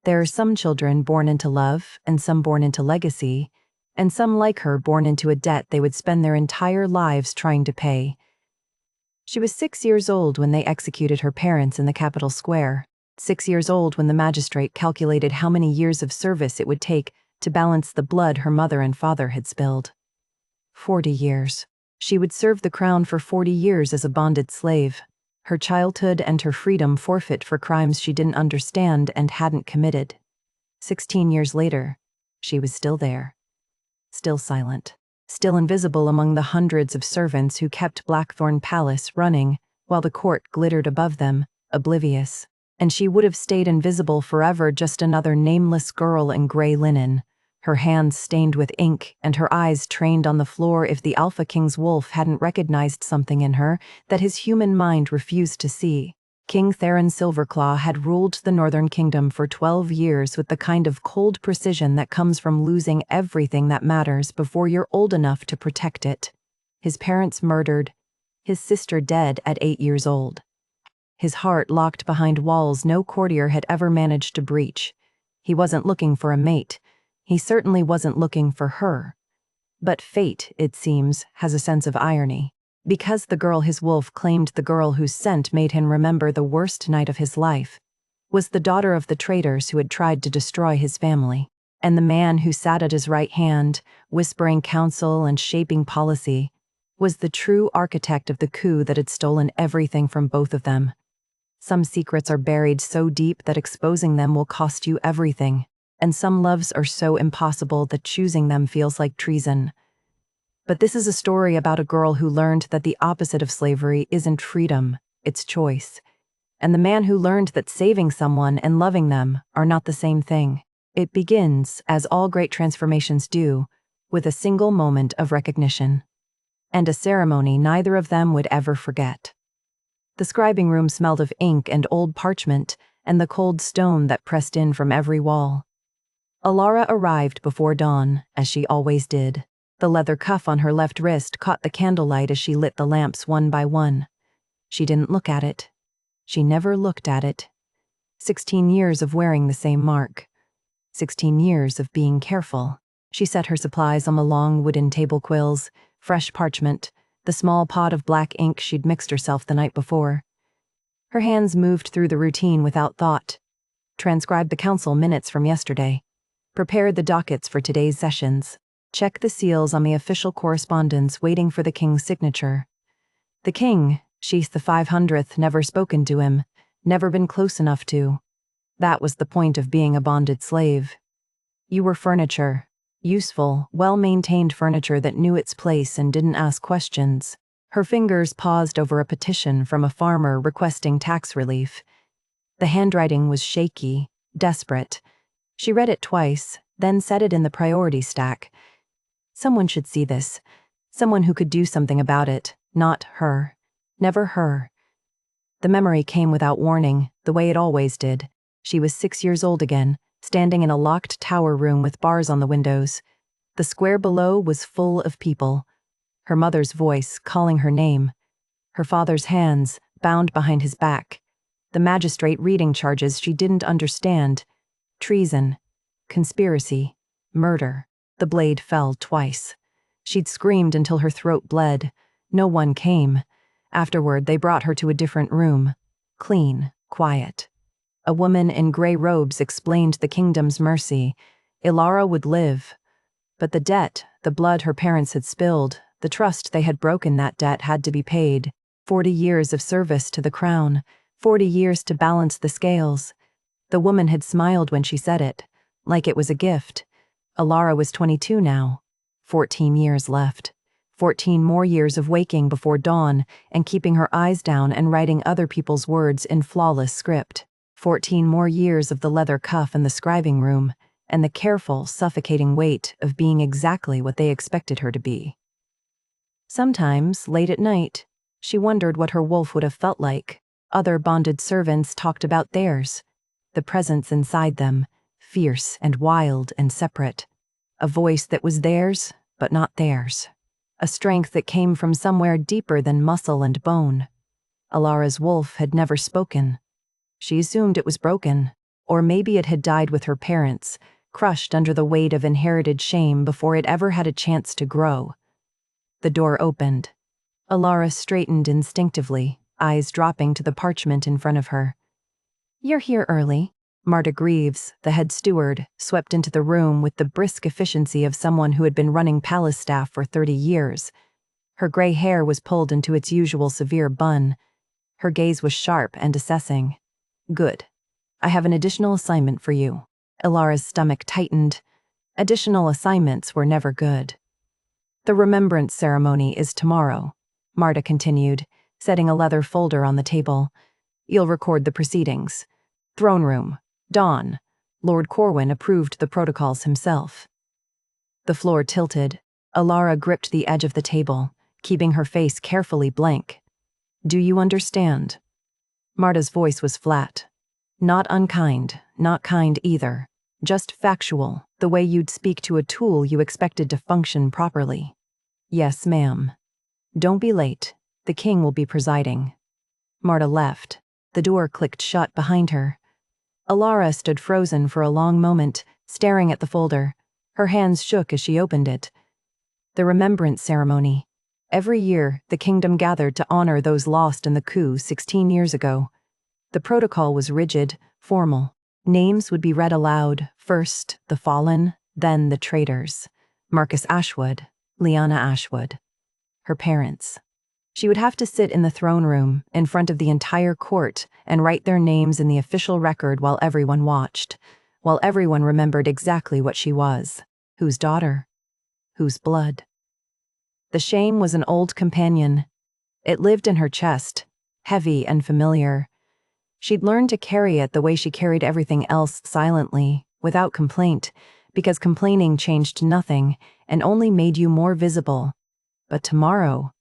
There are some children born into love, and some born into legacy, and some like her born into a debt they would spend their entire lives trying to pay. She was 6 years old when they executed her parents in the Capitol Square, 6 years old when the magistrate calculated how many years of service it would take to balance the blood her mother and father had spilled. 40 years. She would serve the crown for 40 years as a bonded slave, her childhood and her freedom forfeit for crimes she didn't understand and hadn't committed. 16 years later, she was still there. Still silent. Still invisible among the hundreds of servants who kept Blackthorn Palace running while the court glittered above them, oblivious. And she would have stayed invisible forever, just another nameless girl in gray linen, her hands stained with ink and her eyes trained on the floor, if the Alpha King's wolf hadn't recognized something in her that his human mind refused to see. King Theron Silverclaw had ruled the Northern Kingdom for 12 years with the kind of cold precision that comes from losing everything that matters before you're old enough to protect it. His parents murdered, his sister dead at 8 years old. His heart locked behind walls no courtier had ever managed to breach. He wasn't looking for a mate. He certainly wasn't looking for her. But fate, it seems, has a sense of irony. Because the girl his wolf claimed, the girl whose scent made him remember the worst night of his life, was the daughter of the traitors who had tried to destroy his family. And the man who sat at his right hand, whispering counsel and shaping policy, was the true architect of the coup that had stolen everything from both of them. Some secrets are buried so deep that exposing them will cost you everything, and some loves are so impossible that choosing them feels like treason. But this is a story about a girl who learned that the opposite of slavery isn't freedom, it's choice. And the man who learned that saving someone and loving them are not the same thing. It begins, as all great transformations do, with a single moment of recognition. And a ceremony neither of them would ever forget. The scribing room smelled of ink and old parchment and the cold stone that pressed in from every wall. Alara arrived before dawn, as she always did. The leather cuff on her left wrist caught the candlelight as she lit the lamps one by one. She didn't look at it. She never looked at it. 16 years of wearing the same mark. 16 years of being careful. She set her supplies on the long wooden table quills, fresh parchment, the small pot of black ink she'd mixed herself the night before. Her hands moved through the routine without thought. Transcribed the council minutes from yesterday. Prepared the dockets for today's sessions. Checked the seals on the official correspondence waiting for the king's signature. The king, she's the 500th, never spoken to him, never been close enough to. That was the point of being a bonded slave. You were furniture. Useful, well-maintained furniture that knew its place and didn't ask questions. Her fingers paused over a petition from a farmer requesting tax relief. The handwriting was shaky, desperate. She read it twice, then set it in the priority stack. Someone should see this. Someone who could do something about it, not her. Never her. The memory came without warning, the way it always did. She was 6 years old again, standing in a locked tower room with bars on the windows. The square below was full of people. Her mother's voice calling her name. Her father's hands bound behind his back. The magistrate reading charges she didn't understand. Treason. Conspiracy. Murder. The blade fell twice. She'd screamed until her throat bled. No one came. Afterward, they brought her to a different room. Clean. Quiet. A woman in gray robes explained the kingdom's mercy. Ilara would live. But the debt, the blood her parents had spilled, the trust they had broken, that debt had to be paid. 40 years of service to the crown. 40 years to balance the scales. The woman had smiled when she said it, like it was a gift. Ilara was 22 now. 14 years left. 14 more years of waking before dawn and keeping her eyes down and writing other people's words in flawless script. 14 more years of the leather cuff in the scribing room and the careful, suffocating weight of being exactly what they expected her to be. Sometimes, late at night, she wondered what her wolf would have felt like. Other bonded servants talked about theirs. The presence inside them, fierce and wild and separate. A voice that was theirs, but not theirs. A strength that came from somewhere deeper than muscle and bone. Alara's wolf had never spoken. She assumed it was broken, Or maybe it had died with her parents, crushed under the weight of inherited shame before it ever had a chance to grow. The door opened. Alara straightened instinctively, eyes dropping to the parchment in front of her. "You're here early." Marta Greaves, the head steward, swept into the room with the brisk efficiency of someone who had been running palace staff for 30 years. Her gray hair was pulled into its usual severe bun. Her gaze was sharp and assessing. "Good. I have an additional assignment for you." Ilara's stomach tightened. Additional assignments were never good. "The remembrance ceremony is tomorrow," Marta continued, setting a leather folder on the table. "You'll record the proceedings. Throne room. Dawn. Lord Corwin approved the protocols himself." The floor tilted. Ilara gripped the edge of the table, keeping her face carefully blank. "Do you understand?" Marta's voice was flat. Not unkind, not kind either. Just factual, the way you'd speak to a tool you expected to function properly. "Yes, ma'am." "Don't be late. The king will be presiding." Marta left. The door clicked shut behind her. Ilara stood frozen for a long moment, staring at the folder. Her hands shook as she opened it. The remembrance ceremony. Every year, the kingdom gathered to honor those lost in the coup 16 years ago. The protocol was rigid, formal. Names would be read aloud, first the fallen, then the traitors. Marcus Ashwood, Lyanna Ashwood. Her parents. She would have to sit in the throne room, in front of the entire court, and write their names in the official record while everyone watched, while everyone remembered exactly what she was. Whose daughter? Whose blood? The shame was an old companion. It lived in her chest, heavy and familiar. She'd learned to carry it the way she carried everything else silently, without complaint, because complaining changed nothing and only made you more visible. But tomorrow,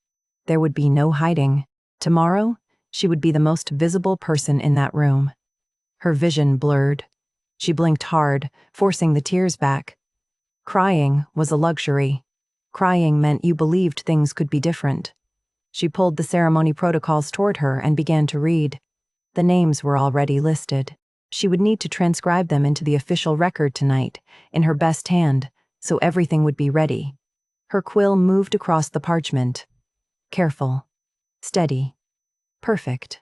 there would be no hiding. Tomorrow, she would be the most visible person in that room. Her vision blurred. She blinked hard, forcing the tears back. Crying was a luxury. Crying meant you believed things could be different. She pulled the ceremony protocols toward her and began to read. The names were already listed. She would need to transcribe them into the official record tonight, in her best hand, so everything would be ready. Her quill moved across the parchment. Careful. Steady. Perfect.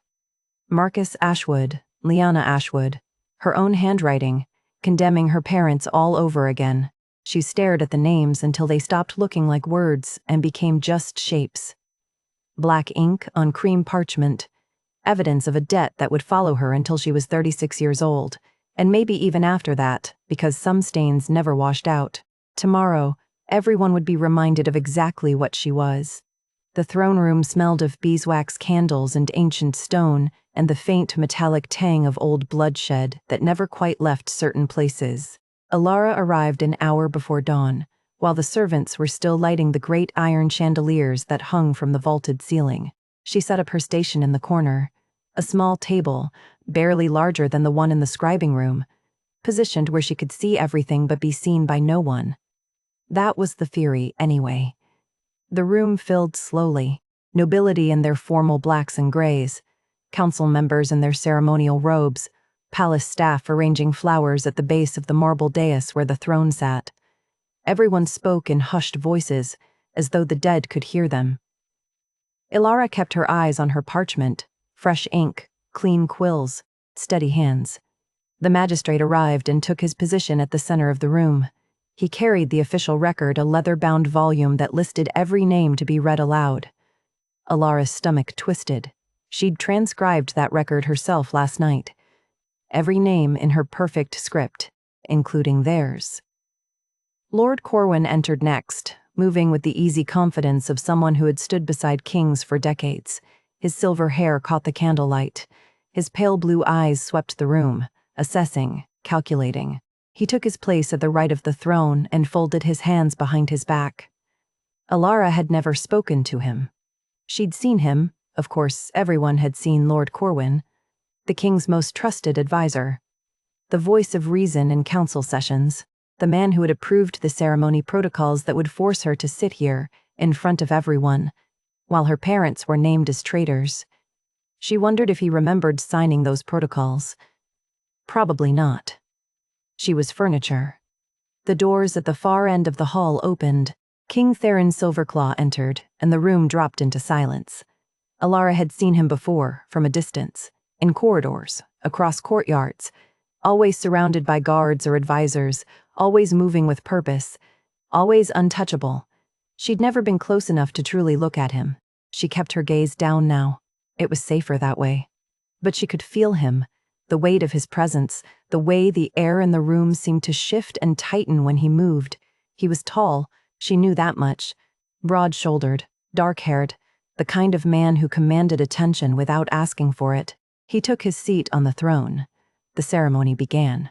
Marcus Ashwood, Lyanna Ashwood. Her own handwriting, condemning her parents all over again. She stared at the names until they stopped looking like words and became just shapes. Black ink on cream parchment. Evidence of a debt that would follow her until she was 36 years old, and maybe even after that, because some stains never washed out. Tomorrow, everyone would be reminded of exactly what she was. The throne room smelled of beeswax candles and ancient stone, and the faint metallic tang of old bloodshed that never quite left certain places. Ilara arrived an hour before dawn, while the servants were still lighting the great iron chandeliers that hung from the vaulted ceiling. She set up her station in the corner, a small table, barely larger than the one in the scribing room, positioned where she could see everything but be seen by no one. That was the theory, anyway. The room filled slowly, nobility in their formal blacks and grays, council members in their ceremonial robes, palace staff arranging flowers at the base of the marble dais where the throne sat. Everyone spoke in hushed voices, as though the dead could hear them. Ilara kept her eyes on her parchment, fresh ink, clean quills, steady hands. The magistrate arrived and took his position at the center of the room. He carried the official record, a leather-bound volume that listed every name to be read aloud. Ilara's stomach twisted. She'd transcribed that record herself last night. Every name in her perfect script, including theirs. Lord Corwin entered next, moving with the easy confidence of someone who had stood beside kings for decades. His silver hair caught the candlelight. His pale blue eyes swept the room, assessing, calculating. He took his place at the right of the throne and folded his hands behind his back. Ilara had never spoken to him. She'd seen him, of course everyone had seen Lord Corwin, the king's most trusted advisor. The voice of reason in council sessions, the man who had approved the ceremony protocols that would force her to sit here, in front of everyone, while her parents were named as traitors. She wondered if he remembered signing those protocols. Probably not. She was furniture. The doors at the far end of the hall opened. King Theron Silverclaw entered, and the room dropped into silence. Alara had seen him before, from a distance, in corridors, across courtyards, always surrounded by guards or advisors, always moving with purpose, always untouchable. She'd never been close enough to truly look at him. She kept her gaze down now. It was safer that way. But she could feel him, the weight of his presence, the way the air in the room seemed to shift and tighten when he moved. He was tall, she knew that much, broad-shouldered, dark-haired, the kind of man who commanded attention without asking for it. He took his seat on the throne. The ceremony began.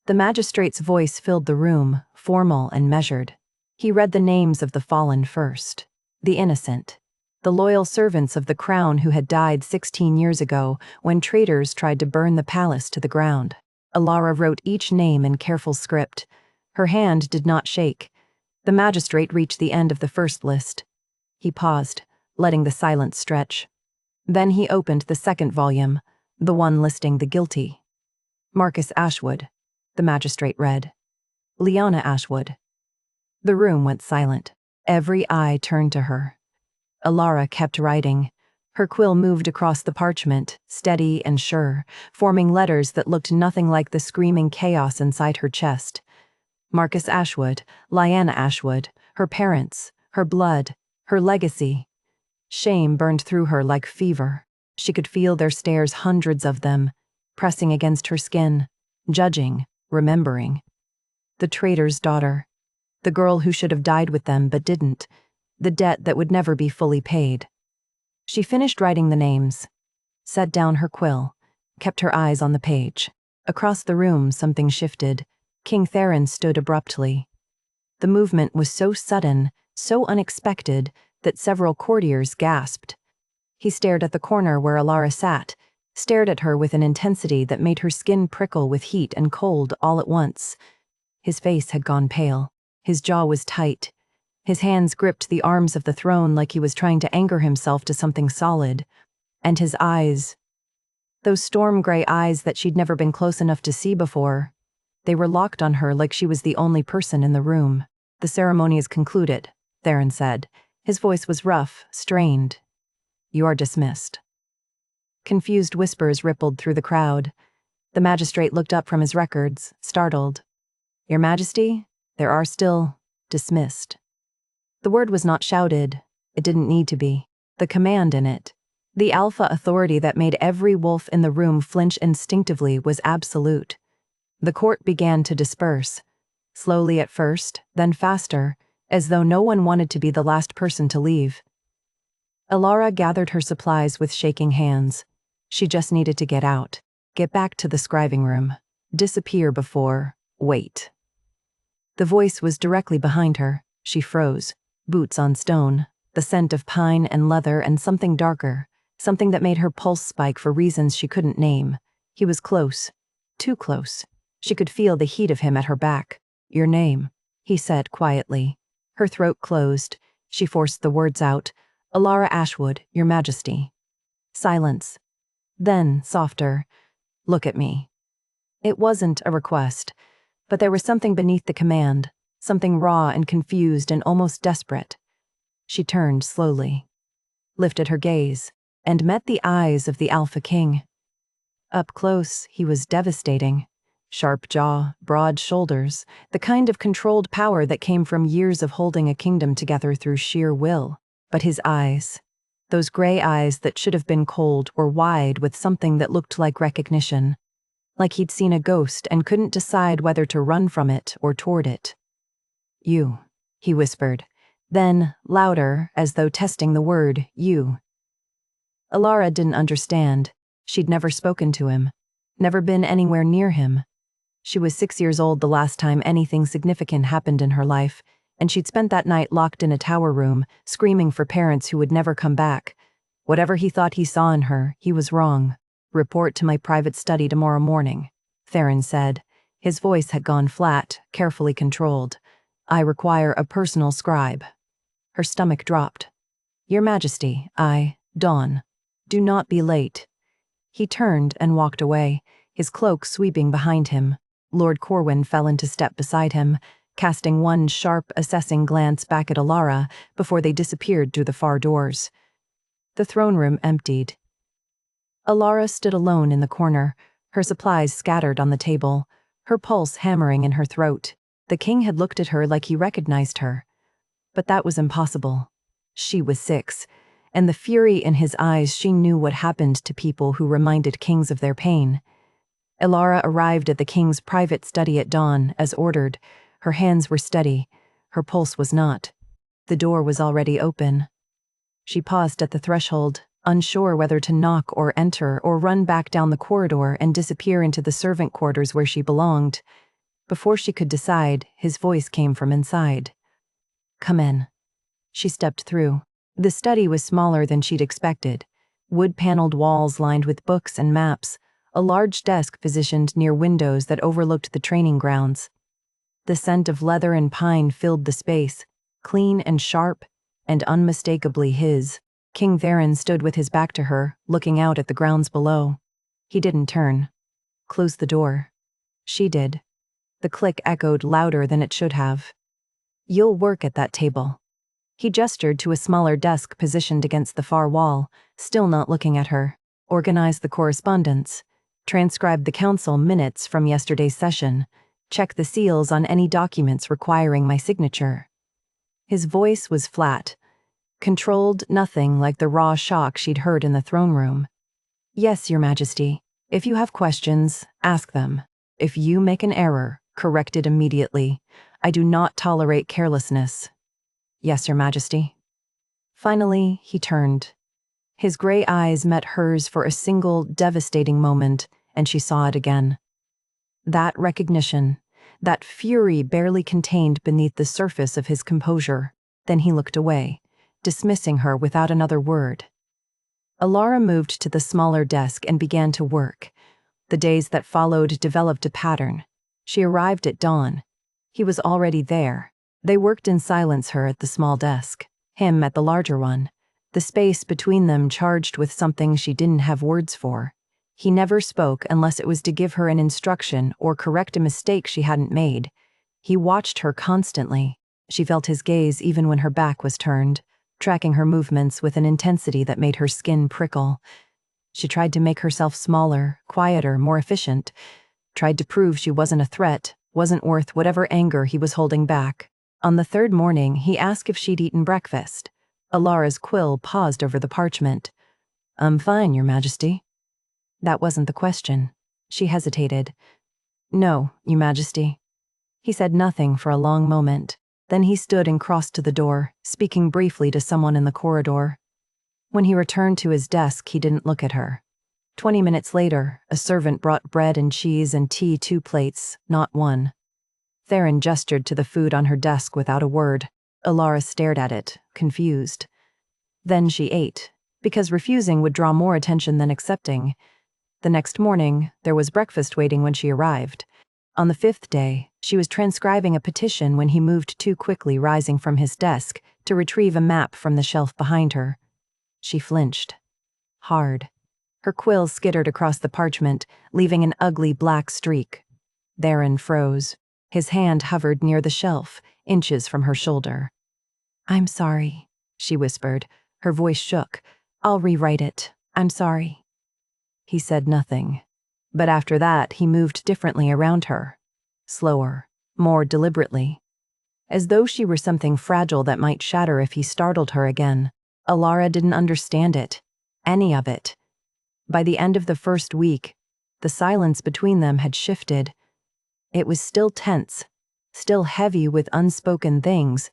The magistrate's voice filled the room, formal and measured. He read the names of the fallen first. The innocent. The loyal servants of the crown who had died 16 years ago when traitors tried to burn the palace to the ground. Alara wrote each name in careful script. Her hand did not shake. The magistrate reached the end of the first list. He paused, letting the silence stretch. Then he opened the second volume, the one listing the guilty. Marcus Ashwood, the magistrate read. Lyanna Ashwood. The room went silent. Every eye turned to her. Alara kept writing. Her quill moved across the parchment, steady and sure, forming letters that looked nothing like the screaming chaos inside her chest. Marcus Ashwood, Lyanna Ashwood, her parents, her blood, her legacy. Shame burned through her like fever. She could feel their stares, hundreds of them, pressing against her skin, judging, remembering. The traitor's daughter. The girl who should have died with them but didn't. The debt that would never be fully paid. She finished writing the names, set down her quill, kept her eyes on the page. Across the room, something shifted. King Theron stood abruptly. The movement was so sudden, so unexpected, that several courtiers gasped. He stared at the corner where Alara sat, stared at her with an intensity that made her skin prickle with heat and cold all at once. His face had gone pale. His jaw was tight. His hands gripped the arms of the throne like he was trying to anchor himself to something solid. And his eyes, those storm-gray eyes that she'd never been close enough to see before, they were locked on her like she was the only person in the room. "The ceremony is concluded," Theron said. His voice was rough, strained. "You are dismissed." Confused whispers rippled through the crowd. The magistrate looked up from his records, startled. "Your Majesty, there are still dismissed." The word was not shouted. It didn't need to be. The command in it, the alpha authority that made every wolf in the room flinch instinctively, was absolute. The court began to disperse, slowly at first, then faster, as though no one wanted to be the last person to leave. Alara gathered her supplies with shaking hands. She just needed to get out, get back to the scribing room, disappear before, wait. The voice was directly behind her. She froze. Boots on stone, the scent of pine and leather and something darker, something that made her pulse spike for reasons she couldn't name. He was close, too close. She could feel the heat of him at her back. "Your name," he said quietly. Her throat closed. She forced the words out. "Alara Ashwood, Your Majesty." Silence. Then, softer, "Look at me." It wasn't a request, but there was something beneath the command. Something raw and confused and almost desperate. She turned slowly, lifted her gaze, and met the eyes of the Alpha King. Up close, he was devastating. Sharp jaw, broad shoulders, the kind of controlled power that came from years of holding a kingdom together through sheer will. But his eyes, those gray eyes that should have been cold, were wide with something that looked like recognition. Like he'd seen a ghost and couldn't decide whether to run from it or toward it. "You," he whispered. Then, louder, as though testing the word, "you." Alara didn't understand. She'd never spoken to him, never been anywhere near him. She was 6 years old the last time anything significant happened in her life, and she'd spent that night locked in a tower room, screaming for parents who would never come back. Whatever he thought he saw in her, he was wrong. "Report to my private study tomorrow morning," Theron said. His voice had gone flat, carefully controlled. "I require a personal scribe." Her stomach dropped. "Your Majesty, Dawn. Do not be late." He turned and walked away, his cloak sweeping behind him. Lord Corwin fell into step beside him, casting one sharp, assessing glance back at Alara before they disappeared through the far doors. The throne room emptied. Alara stood alone in the corner, her supplies scattered on the table, her pulse hammering in her throat. The king had looked at her like he recognized her. But that was impossible. She was 6, and the fury in his eyes, she knew what happened to people who reminded kings of their pain. Alara arrived at the king's private study at dawn, as ordered. Her hands were steady, her pulse was not. The door was already open. She paused at the threshold, unsure whether to knock or enter or run back down the corridor and disappear into the servant quarters where she belonged. Before she could decide, his voice came from inside. "Come in." She stepped through. The study was smaller than she'd expected. Wood-paneled walls lined with books and maps, a large desk positioned near windows that overlooked the training grounds. The scent of leather and pine filled the space, clean and sharp, and unmistakably his. King Theron stood with his back to her, looking out at the grounds below. He didn't turn. Close the door. She did. The click echoed louder than it should have. "You'll work at that table." He gestured to a smaller desk positioned against the far wall, still not looking at her. "Organize the correspondence. Transcribe the council minutes from yesterday's session. Check the seals on any documents requiring my signature." His voice was flat, controlled, nothing like the raw shock she'd heard in the throne room. "Yes, Your Majesty. If you have questions, ask them. If you make an error, correct it immediately. I do not tolerate carelessness." "Yes, Your Majesty." Finally, he turned. His gray eyes met hers for a single, devastating moment, and she saw it again. That recognition, that fury barely contained beneath the surface of his composure. Then he looked away, dismissing her without another word. Alara moved to the smaller desk and began to work. The days that followed developed a pattern. She arrived at dawn. He was already there. They worked in silence, her at the small desk, him at the larger one, the space between them charged with something she didn't have words for. He never spoke unless it was to give her an instruction or correct a mistake she hadn't made. He watched her constantly. She felt his gaze even when her back was turned, tracking her movements with an intensity that made her skin prickle. She tried to make herself smaller, quieter, more efficient, tried to prove she wasn't a threat, wasn't worth whatever anger he was holding back. On the third morning, he asked if she'd eaten breakfast. Alara's quill paused over the parchment. "I'm fine, Your Majesty." That wasn't the question. She hesitated. "No, Your Majesty." He said nothing for a long moment. Then he stood and crossed to the door, speaking briefly to someone in the corridor. When he returned to his desk, he didn't look at her. 20 minutes later, a servant brought bread and cheese and tea, 2 plates, not 1. Theron gestured to the food on her desk without a word. Alara stared at it, confused. Then she ate, because refusing would draw more attention than accepting. The next morning, there was breakfast waiting when she arrived. On the 5th day, she was transcribing a petition when he moved too quickly, rising from his desk to retrieve a map from the shelf behind her. She flinched. Hard. Her quill skittered across the parchment, leaving an ugly black streak. Theron froze. His hand hovered near the shelf, inches from her shoulder. "I'm sorry," she whispered. Her voice shook. "I'll rewrite it. I'm sorry." He said nothing. But after that, he moved differently around her. Slower, more deliberately. As though she were something fragile that might shatter if he startled her again. Alara didn't understand it. Any of it. By the end of the first week, the silence between them had shifted. It was still tense, still heavy with unspoken things,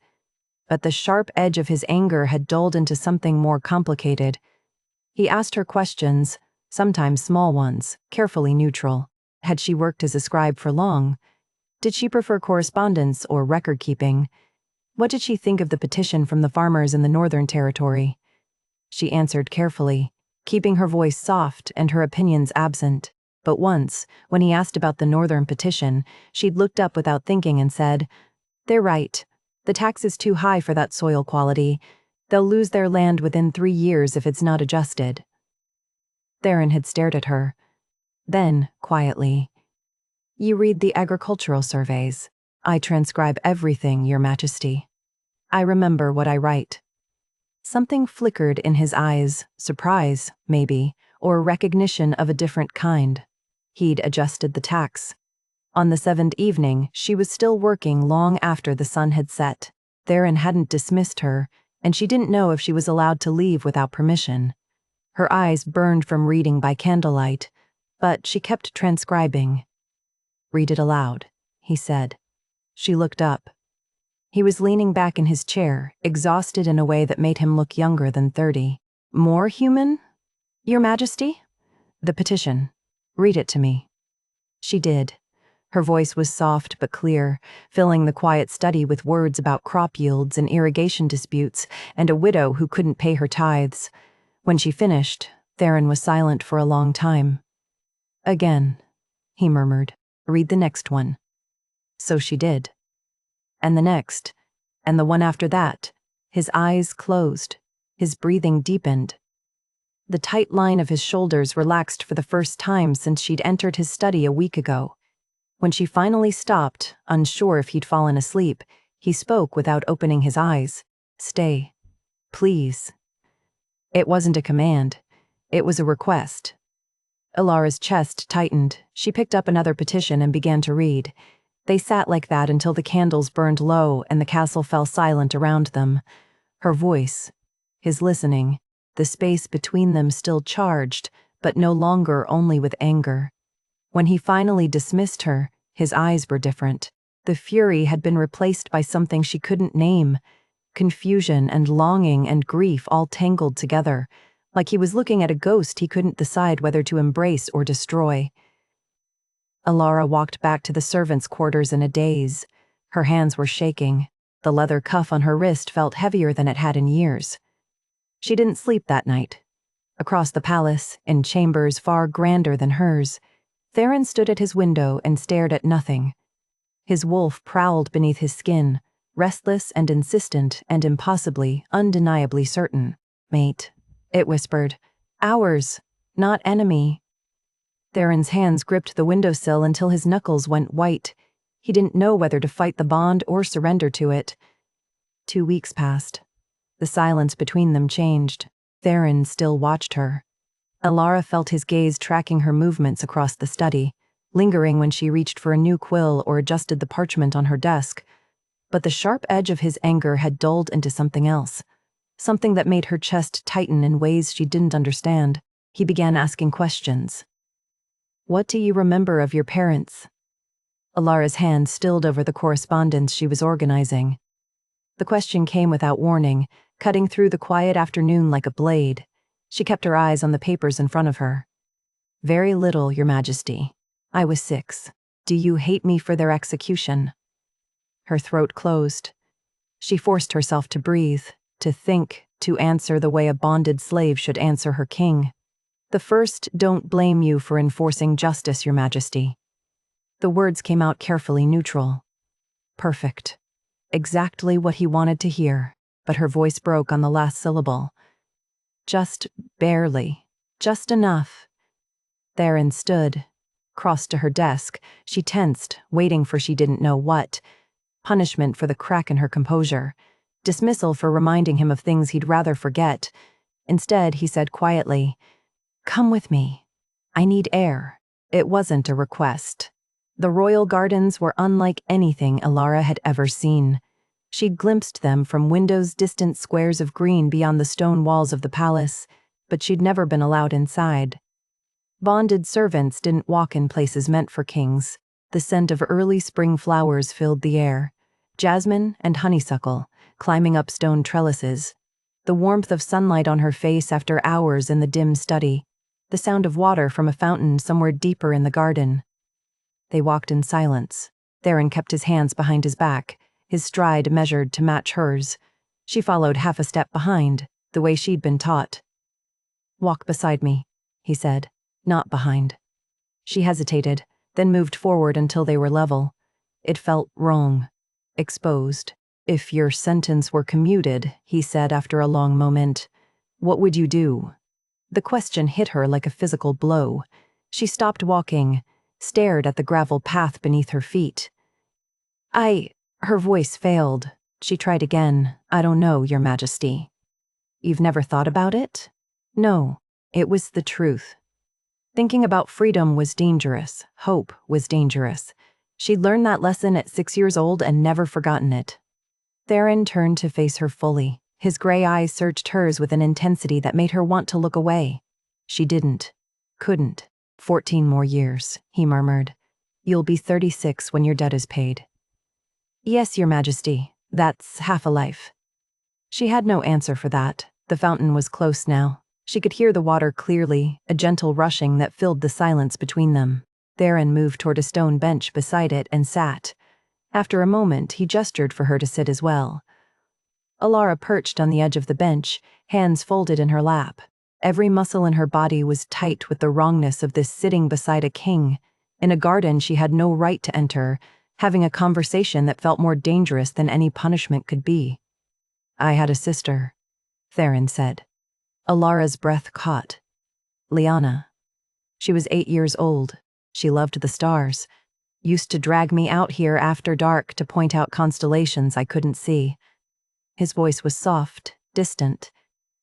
but the sharp edge of his anger had dulled into something more complicated. He asked her questions, sometimes small ones, carefully neutral. Had she worked as a scribe for long? Did she prefer correspondence or record-keeping? What did she think of the petition from the farmers in the Northern Territory? She answered carefully, keeping her voice soft and her opinions absent. But once, when he asked about the Northern petition, she'd looked up without thinking and said, "They're right. The tax is too high for that soil quality. They'll lose their land within 3 years if it's not adjusted." Theron had stared at her. Then, quietly, "You read the agricultural surveys. I transcribe everything, Your Majesty. I remember what I write." Something flickered in his eyes, surprise, maybe, or recognition of a different kind. He'd adjusted the tax. On the seventh evening, she was still working long after the sun had set. Theron hadn't dismissed her, and she didn't know if she was allowed to leave without permission. Her eyes burned from reading by candlelight, but she kept transcribing. "Read it aloud," he said. She looked up. He was leaning back in his chair, exhausted in a way that made him look younger than 30. "More human, Your Majesty?" "The petition. Read it to me." She did. Her voice was soft but clear, filling the quiet study with words about crop yields and irrigation disputes and a widow who couldn't pay her tithes. When she finished, Theron was silent for a long time. "Again," he murmured. "Read the next one." So she did. And the next, and the one after that. His eyes closed. His breathing deepened. The tight line of his shoulders relaxed for the first time since she'd entered his study a week ago. When she finally stopped, unsure if he'd fallen asleep, he spoke without opening his eyes. "Stay. Please." It wasn't a command. It was a request. Alara's chest tightened. She picked up another petition and began to read. They sat like that until the candles burned low and the castle fell silent around them. Her voice, his listening, the space between them still charged, but no longer only with anger. When he finally dismissed her, his eyes were different. The fury had been replaced by something she couldn't name. Confusion and longing and grief all tangled together, like he was looking at a ghost he couldn't decide whether to embrace or destroy. Alara walked back to the servants' quarters in a daze. Her hands were shaking. The leather cuff on her wrist felt heavier than it had in years. She didn't sleep that night. Across the palace, in chambers far grander than hers, Theron stood at his window and stared at nothing. His wolf prowled beneath his skin, restless and insistent and impossibly, undeniably certain. "Mate," it whispered. "Ours, not enemy." Theron's hands gripped the windowsill until his knuckles went white. He didn't know whether to fight the bond or surrender to it. 2 weeks passed. The silence between them changed. Theron still watched her. Alara felt his gaze tracking her movements across the study, lingering when she reached for a new quill or adjusted the parchment on her desk. But the sharp edge of his anger had dulled into something else, something that made her chest tighten in ways she didn't understand. He began asking questions. "What do you remember of your parents?" Alara's hand stilled over the correspondence she was organizing. The question came without warning, cutting through the quiet afternoon like a blade. She kept her eyes on the papers in front of her. "Very little, Your Majesty. I was 6. Do you hate me for their execution?" Her throat closed. She forced herself to breathe, to think, to answer the way a bonded slave should answer her king. "The first don't blame you for enforcing justice, Your Majesty." The words came out carefully neutral. Perfect. Exactly what he wanted to hear, but her voice broke on the last syllable. "Just barely. Just enough." Theron stood, crossed to her desk. She tensed, waiting for she didn't know what. Punishment for the crack in her composure. Dismissal for reminding him of things he'd rather forget. Instead, he said quietly, "Come with me. I need air." It wasn't a request. The royal gardens were unlike anything Alara had ever seen. She'd glimpsed them from windows' distant squares of green beyond the stone walls of the palace, but she'd never been allowed inside. Bonded servants didn't walk in places meant for kings. The scent of early spring flowers filled the air. Jasmine and honeysuckle, climbing up stone trellises. The warmth of sunlight on her face after hours in the dim study. The sound of water from a fountain somewhere deeper in the garden. They walked in silence. Theron kept his hands behind his back, his stride measured to match hers. She followed half a step behind, the way she'd been taught. "Walk beside me," he said, "not behind." She hesitated, then moved forward until they were level. It felt wrong, exposed. "If your sentence were commuted," he said after a long moment, "what would you do?" The question hit her like a physical blow. She stopped walking, stared at the gravel path beneath her feet. Her voice failed. She tried again. I don't know, Your Majesty. You've never thought about it? No, it was the truth. Thinking about freedom was dangerous. Hope was dangerous. She'd learned that lesson at 6 years old and never forgotten it. Theron turned to face her fully. His gray eyes searched hers with an intensity that made her want to look away. She didn't. Couldn't. 14 more years, he murmured. You'll be 36 when your debt is paid. Yes, Your Majesty. That's half a life. She had no answer for that. The fountain was close now. She could hear the water clearly, a gentle rushing that filled the silence between them. Theron moved toward a stone bench beside it and sat. After a moment, he gestured for her to sit as well. Alara perched on the edge of the bench, hands folded in her lap. Every muscle in her body was tight with the wrongness of this sitting beside a king, in a garden she had no right to enter, having a conversation that felt more dangerous than any punishment could be. I had a sister, Theron said. Alara's breath caught. Liana. She was 8 years old. She loved the stars. Used to drag me out here after dark to point out constellations I couldn't see. His voice was soft, distant.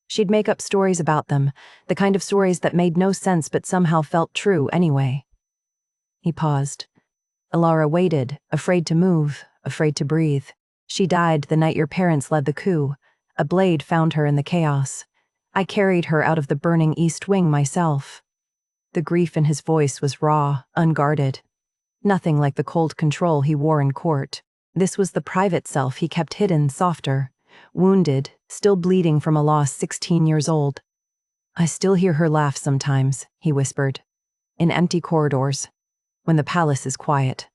She'd make up stories about them, the kind of stories that made no sense but somehow felt true anyway. He paused. Alara waited, afraid to move, afraid to breathe. She died the night your parents led the coup. A blade found her in the chaos. I carried her out of the burning East Wing myself. The grief in his voice was raw, unguarded. Nothing like the cold control he wore in court. This was the private self he kept hidden, softer. Wounded, still bleeding from a loss 16 years old. I still hear her laugh sometimes, he whispered. In empty corridors. When the palace is quiet.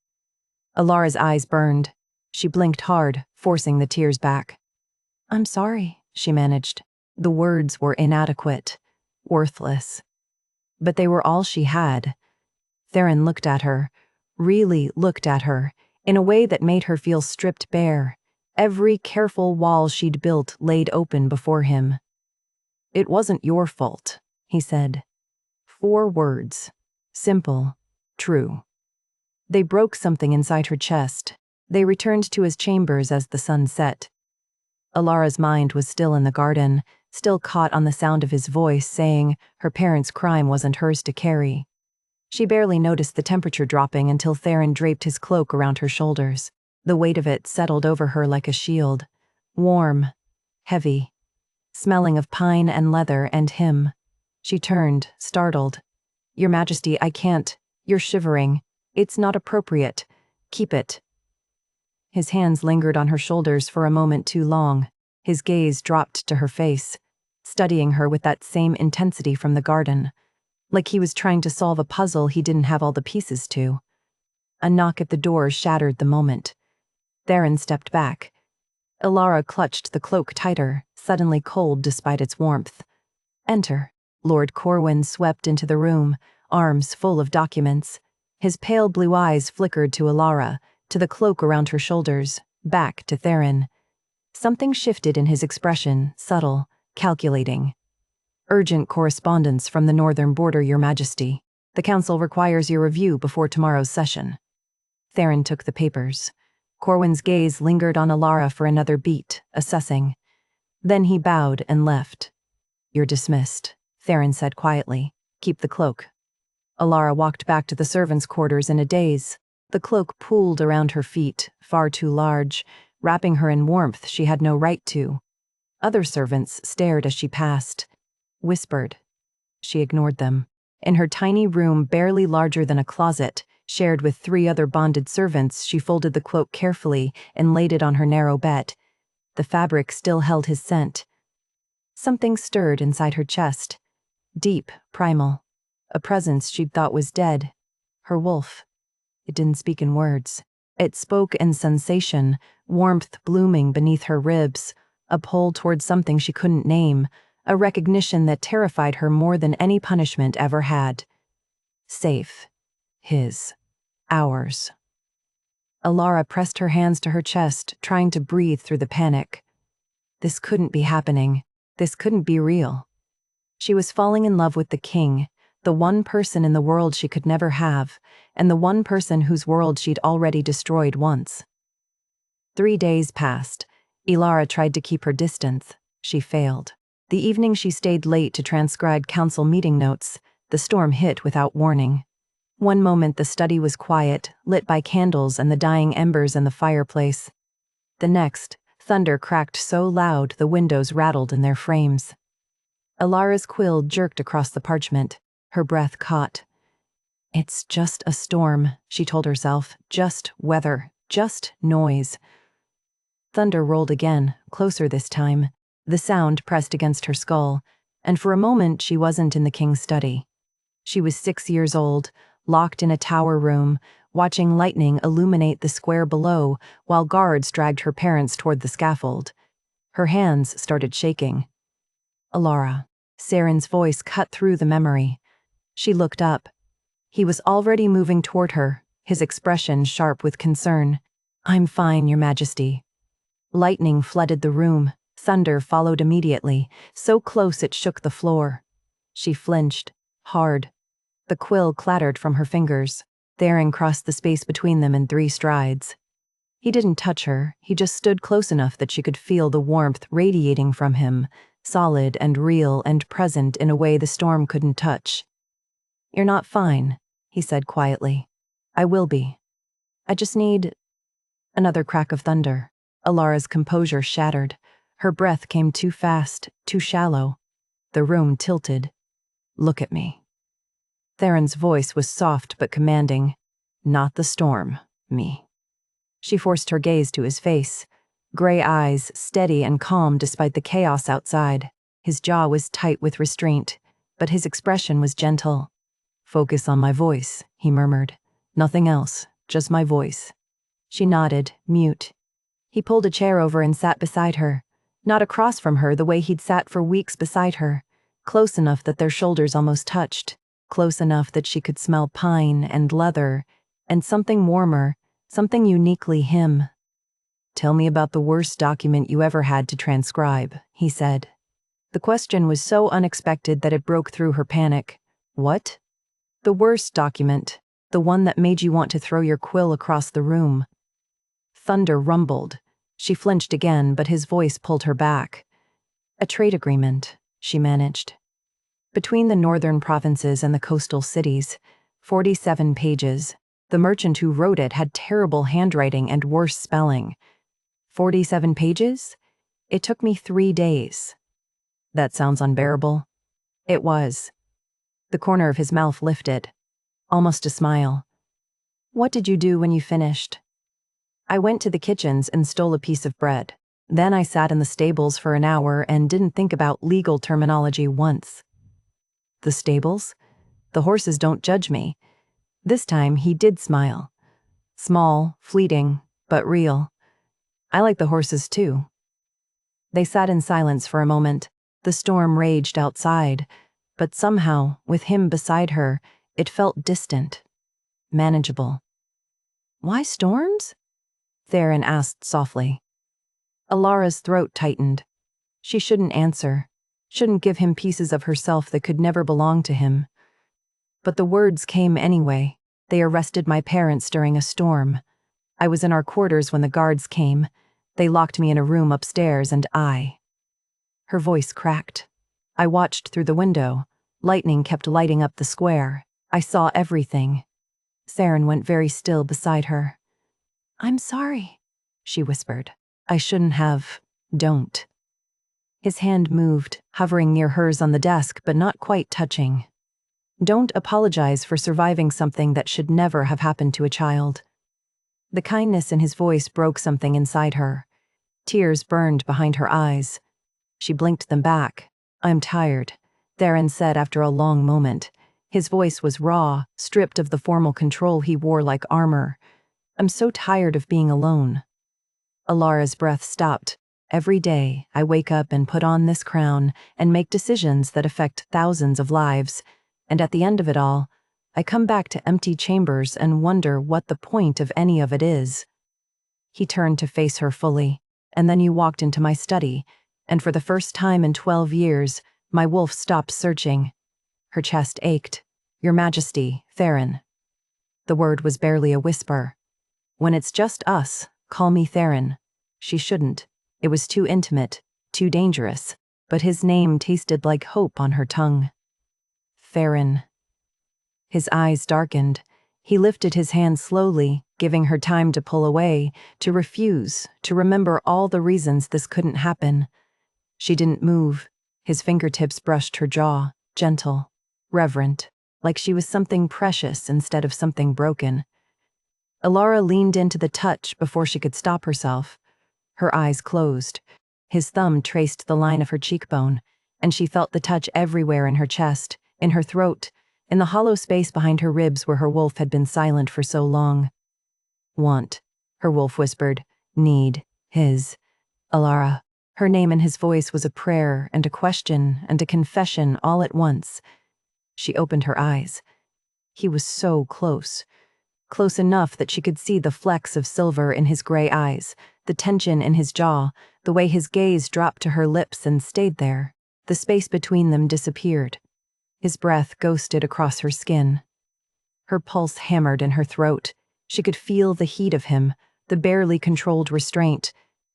Alara's eyes burned. She blinked hard, forcing the tears back. I'm sorry, she managed. The words were inadequate, worthless. But they were all she had. Theron looked at her, really looked at her, in a way that made her feel stripped bare. Every careful wall she'd built laid open before him. It wasn't your fault, he said. 4 words. Simple, true. They broke something inside her chest. They returned to his chambers as the sun set. Alara's mind was still in the garden, still caught on the sound of his voice saying her parents' crime wasn't hers to carry. She barely noticed the temperature dropping until Theron draped his cloak around her shoulders. The weight of it settled over her like a shield. Warm, heavy, smelling of pine and leather and him. She turned, startled. Your Majesty, I can't. You're shivering. It's not appropriate. Keep it. His hands lingered on her shoulders for a moment too long. His gaze dropped to her face, studying her with that same intensity from the garden, like he was trying to solve a puzzle he didn't have all the pieces to. A knock at the door shattered the moment. Theron stepped back. Alara clutched the cloak tighter, suddenly cold despite its warmth. Enter. Lord Corwin swept into the room, arms full of documents. His pale blue eyes flickered to Alara, to the cloak around her shoulders, back to Theron. Something shifted in his expression, subtle, calculating. Urgent correspondence from the northern border, Your Majesty. The Council requires your review before tomorrow's session. Theron took the papers. Corwin's gaze lingered on Alara for another beat, assessing. Then he bowed and left. You're dismissed, Theron said quietly. Keep the cloak. Alara walked back to the servants' quarters in a daze. The cloak pooled around her feet, far too large, wrapping her in warmth she had no right to. Other servants stared as she passed, whispered. She ignored them. In her tiny room, barely larger than a closet, shared with 3 other bonded servants, she folded the cloak carefully and laid it on her narrow bed. The fabric still held his scent. Something stirred inside her chest. Deep, primal. A presence she'd thought was dead. Her wolf. It didn't speak in words. It spoke in sensation, warmth blooming beneath her ribs, a pull toward something she couldn't name, a recognition that terrified her more than any punishment ever had. Safe. His. Ours. Alara pressed her hands to her chest, trying to breathe through the panic. This couldn't be happening. This couldn't be real. She was falling in love with the king, the one person in the world she could never have, and the one person whose world she'd already destroyed once. 3 days passed. Ilara tried to keep her distance. She failed. The evening she stayed late to transcribe council meeting notes, the storm hit without warning. One moment the study was quiet, lit by candles and the dying embers in the fireplace. The next, thunder cracked so loud the windows rattled in their frames. Ilara's quill jerked across the parchment. Her breath caught. "It's just a storm," she told herself. "Just weather. Just noise." Thunder rolled again, closer this time. The sound pressed against her skull, and for a moment she wasn't in the king's study. She was 6 years old, locked in a tower room, watching lightning illuminate the square below while guards dragged her parents toward the scaffold. Her hands started shaking. "Ilara." Saren's voice cut through the memory. She looked up. He was already moving toward her, his expression sharp with concern. "I'm fine, Your Majesty." Lightning flooded the room. Thunder followed immediately, so close it shook the floor. She flinched, hard. The quill clattered from her fingers. Theron crossed the space between them in 3 strides. He didn't touch her, he just stood close enough that she could feel the warmth radiating from him, solid and real and present in a way the storm couldn't touch. "You're not fine," he said quietly. "I will be. I just need—" Another crack of thunder. Ilara's composure shattered. Her breath came too fast, too shallow. The room tilted. "Look at me." Theron's voice was soft but commanding. "Not the storm, me." She forced her gaze to his face. Gray eyes, steady and calm despite the chaos outside. His jaw was tight with restraint, but his expression was gentle. "Focus on my voice," he murmured. "Nothing else, just my voice." She nodded, mute. He pulled a chair over and sat beside her. Not across from her the way he'd sat for weeks beside her. Close enough that their shoulders almost touched. Close enough that she could smell pine and leather, and something warmer, something uniquely him. "Tell me about the worst document you ever had to transcribe," he said. The question was so unexpected that it broke through her panic. "What?" "The worst document. The one that made you want to throw your quill across the room." Thunder rumbled. She flinched again, but his voice pulled her back. "A trade agreement," she managed. "Between the northern provinces and the coastal cities. 47 pages. The merchant who wrote it had terrible handwriting and worse spelling. 47 pages? It took me 3 days." "That sounds unbearable." It was. The corner of his mouth lifted. Almost a smile. "What did you do when you finished?" "I went to the kitchens and stole a piece of bread. Then I sat in the stables for an hour and didn't think about legal terminology once." "The stables? The horses don't judge me." This time he did smile. Small, fleeting, but real. "I like the horses too." They sat in silence for a moment. The storm raged outside, but somehow, with him beside her, it felt distant, manageable. "Why storms?" Theron asked softly. Ilara's throat tightened. She shouldn't answer, shouldn't give him pieces of herself that could never belong to him. But the words came anyway. "They arrested my parents during a storm. I was in our quarters when the guards came. They locked me in a room upstairs and Her voice cracked. "I watched through the window. Lightning kept lighting up the square. I saw everything." Theron went very still beside her. "I'm sorry," she whispered. "I shouldn't have. Don't." His hand moved, hovering near hers on the desk but not quite touching. "Don't apologize for surviving something that should never have happened to a child." The kindness in his voice broke something inside her. Tears burned behind her eyes. She blinked them back. "I'm tired," Theron said after a long moment. His voice was raw, stripped of the formal control he wore like armor. "I'm so tired of being alone." Ilara's breath stopped. "Every day, I wake up and put on this crown and make decisions that affect thousands of lives, and at the end of it all, I come back to empty chambers and wonder what the point of any of it is." He turned to face her fully. "And then you walked into my study, and for the first time in 12 years, my wolf stopped searching." Her chest ached. Your Majesty, Theron. The word was barely a whisper. When it's just us, call me Theron. She shouldn't. It was too intimate, too dangerous, but his name tasted like hope on her tongue. Theron. His eyes darkened. He lifted his hand slowly, giving her time to pull away, to refuse, to remember all the reasons this couldn't happen. She didn't move. His fingertips brushed her jaw, gentle, reverent, like she was something precious instead of something broken. Alara leaned into the touch before she could stop herself. Her eyes closed. His thumb traced the line of her cheekbone, and she felt the touch everywhere in her chest, in her throat, in the hollow space behind her ribs where her wolf had been silent for so long. Want, her wolf whispered. Need, his. Alara. Her name in his voice was a prayer and a question and a confession all at once. She opened her eyes. He was so close. Close enough that she could see the flecks of silver in his gray eyes, the tension in his jaw, the way his gaze dropped to her lips and stayed there. The space between them disappeared. His breath ghosted across her skin. Her pulse hammered in her throat. She could feel the heat of him, the barely controlled restraint,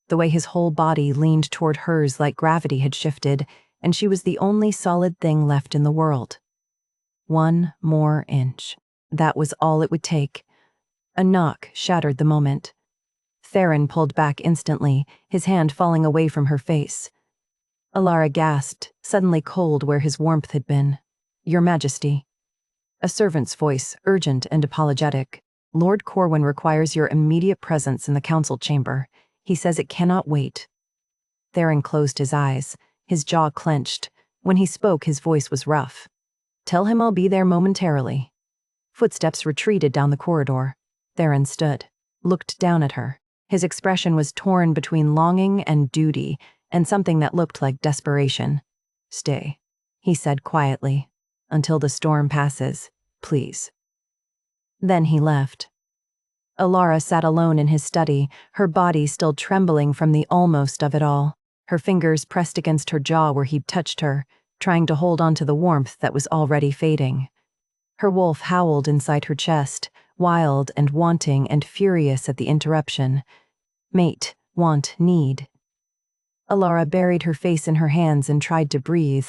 the way his whole body leaned toward hers like gravity had shifted, and she was the only solid thing left in the world. 1 more inch. That was all it would take. A knock shattered the moment. Theron pulled back instantly, his hand falling away from her face. Alara gasped, suddenly cold where his warmth had been. Your Majesty. A servant's voice, urgent and apologetic. Lord Corwin requires your immediate presence in the council chamber. He says it cannot wait. Theron closed his eyes, his jaw clenched. When he spoke, his voice was rough. Tell him I'll be there momentarily. Footsteps retreated down the corridor. Theron stood, looked down at her. His expression was torn between longing and duty, and something that looked like desperation. Stay, he said quietly. Until the storm passes, please. Then he left. Alara sat alone in his study, her body still trembling from the almost of it all. Her fingers pressed against her jaw where he'd touched her, trying to hold on to the warmth that was already fading. Her wolf howled inside her chest, wild and wanting and furious at the interruption. Mate, want, need. Alara buried her face in her hands and tried to breathe.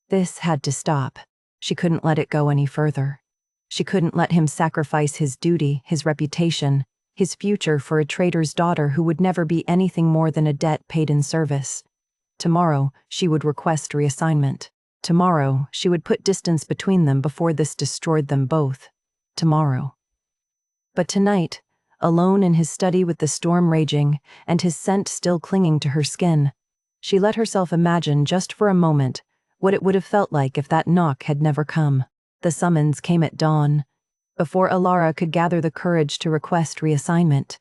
This had to stop. She couldn't let it go any further. She couldn't let him sacrifice his duty, his reputation, his future for a traitor's daughter who would never be anything more than a debt paid in service. Tomorrow, she would request reassignment. Tomorrow, she would put distance between them before this destroyed them both. Tomorrow. But tonight, alone in his study with the storm raging and his scent still clinging to her skin, she let herself imagine just for a moment what it would have felt like if that knock had never come. The summons came at dawn, before Alara could gather the courage to request reassignment.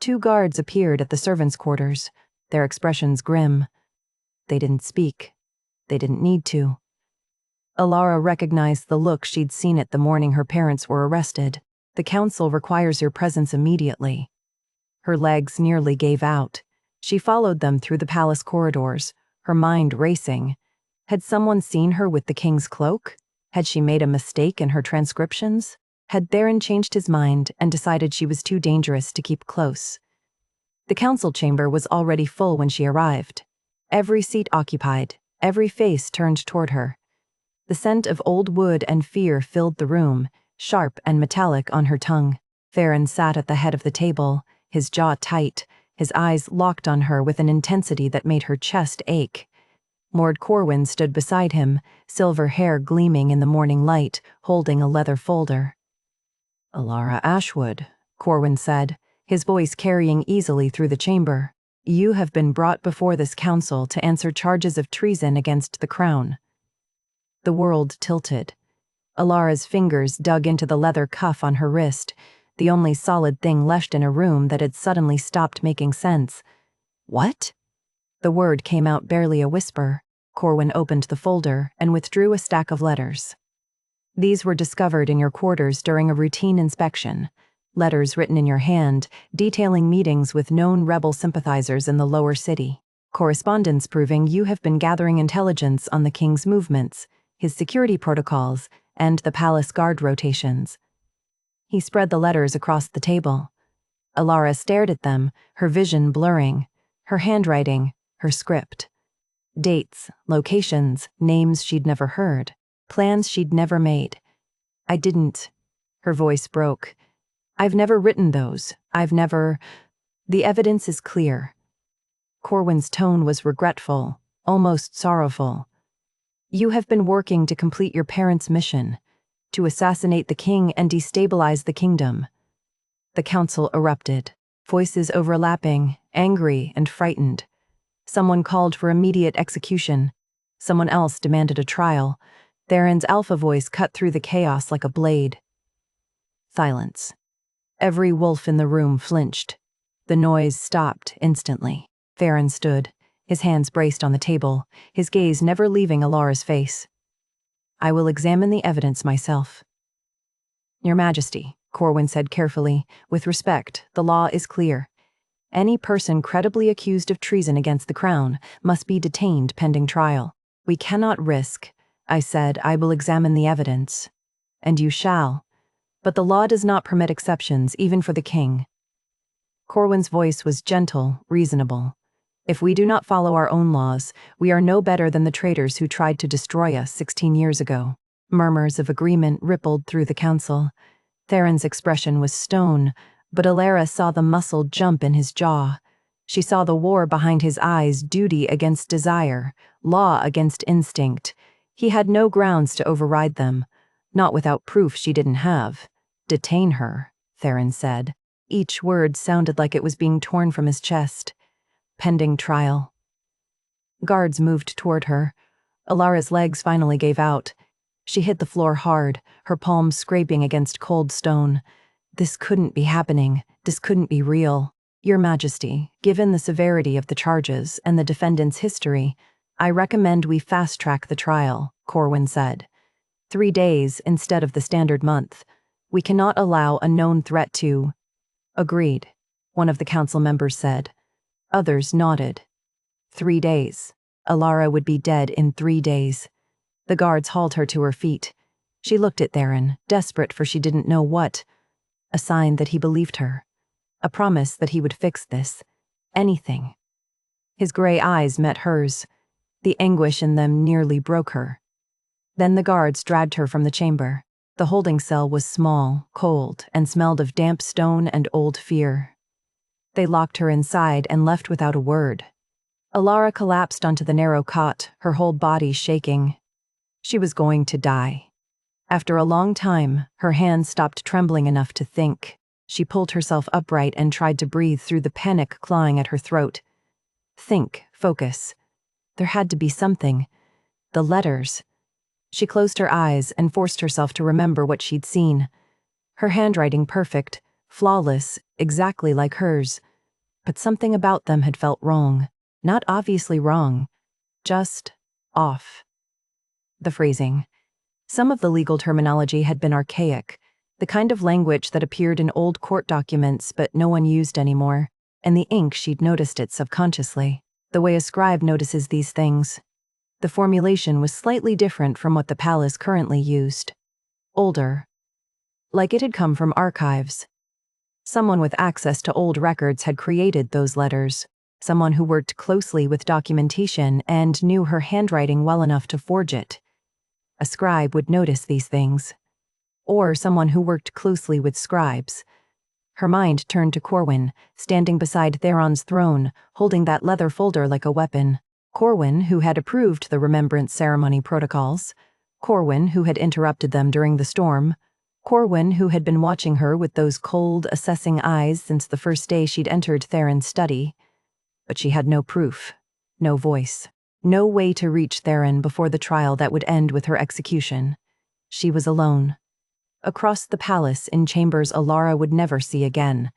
2 guards appeared at the servants' quarters, their expressions grim. They didn't speak. They didn't need to. Alara recognized the look she'd seen it the morning her parents were arrested. The council requires your presence immediately. Her legs nearly gave out. She followed them through the palace corridors, her mind racing. Had someone seen her with the king's cloak? Had she made a mistake in her transcriptions? Had Theron changed his mind and decided she was too dangerous to keep close? The council chamber was already full when she arrived. Every seat occupied, every face turned toward her. The scent of old wood and fear filled the room, sharp and metallic on her tongue. Theron sat at the head of the table, his jaw tight, his eyes locked on her with an intensity that made her chest ache. Lord Corwin stood beside him, silver hair gleaming in the morning light, holding a leather folder. Alara Ashwood, Corwin said, his voice carrying easily through the chamber. You have been brought before this council to answer charges of treason against the crown. The world tilted. Alara's fingers dug into the leather cuff on her wrist, the only solid thing left in a room that had suddenly stopped making sense. What? The word came out barely a whisper. Corwin opened the folder and withdrew a stack of letters. These were discovered in your quarters during a routine inspection. Letters written in your hand, detailing meetings with known rebel sympathizers in the lower city. Correspondence proving you have been gathering intelligence on the king's movements, his security protocols, and the palace guard rotations. He spread the letters across the table. Alara stared at them, her vision blurring, her handwriting, her script. Dates, locations, names she'd never heard, plans she'd never made. I didn't. Her voice broke. I've never written those. The evidence is clear. Corwin's tone was regretful, almost sorrowful. You have been working to complete your parents' mission, to assassinate the king and destabilize the kingdom. The council erupted, voices overlapping, angry and frightened. Someone called for immediate execution. Someone else demanded a trial. Theron's alpha voice cut through the chaos like a blade. Silence. Every wolf in the room flinched. The noise stopped instantly. Theron stood, his hands braced on the table, his gaze never leaving Alara's face. I will examine the evidence myself. Your Majesty, Corwin said carefully, with respect, the law is clear. Any person credibly accused of treason against the crown must be detained pending trial. We cannot risk, I said, I will examine the evidence. And you shall. But the law does not permit exceptions, even for the king. Corwin's voice was gentle, reasonable. If we do not follow our own laws, we are no better than the traitors who tried to destroy us 16 years ago. Murmurs of agreement rippled through the council. Theron's expression was stone, but Alara saw the muscle jump in his jaw. She saw the war behind his eyes, duty against desire, law against instinct. He had no grounds to override them, not without proof she didn't have. Detain her, Theron said. Each word sounded like it was being torn from his chest. Pending trial. Guards moved toward her. Alara's legs finally gave out. She hit the floor hard, her palms scraping against cold stone. This couldn't be happening. This couldn't be real. Your Majesty, given the severity of the charges and the defendant's history, I recommend we fast-track the trial, Corwin said. 3 days instead of the standard month. We cannot allow a known threat to— Agreed, one of the council members said. Others nodded. 3 days. Alara would be dead in 3 days. The guards hauled her to her feet. She looked at Theron, desperate for she didn't know what. A sign that he believed her. A promise that he would fix this. Anything. His gray eyes met hers. The anguish in them nearly broke her. Then the guards dragged her from the chamber. The holding cell was small, cold, and smelled of damp stone and old fear. They locked her inside and left without a word. Alara collapsed onto the narrow cot, her whole body shaking. She was going to die. After a long time, her hands stopped trembling enough to think. She pulled herself upright and tried to breathe through the panic clawing at her throat. Think, focus. There had to be something. The letters. She closed her eyes and forced herself to remember what she'd seen. Her handwriting perfect, flawless, exactly like hers. But something about them had felt wrong. Not obviously wrong. Just off. The phrasing. Some of the legal terminology had been archaic, the kind of language that appeared in old court documents but no one used anymore. And the ink, she'd noticed it subconsciously, the way a scribe notices these things. The formulation was slightly different from what the palace currently used. Older. Like it had come from archives. Someone with access to old records had created those letters. Someone who worked closely with documentation and knew her handwriting well enough to forge it. A scribe would notice these things. Or someone who worked closely with scribes. Her mind turned to Corwin, standing beside Theron's throne, holding that leather folder like a weapon. Corwin, who had approved the remembrance ceremony protocols. Corwin, who had interrupted them during the storm. Corwin, who had been watching her with those cold, assessing eyes since the first day she'd entered Theron's study. But she had no proof, no voice, no way to reach Theron before the trial that would end with her execution. She was alone. Across the palace in chambers Alara would never see again,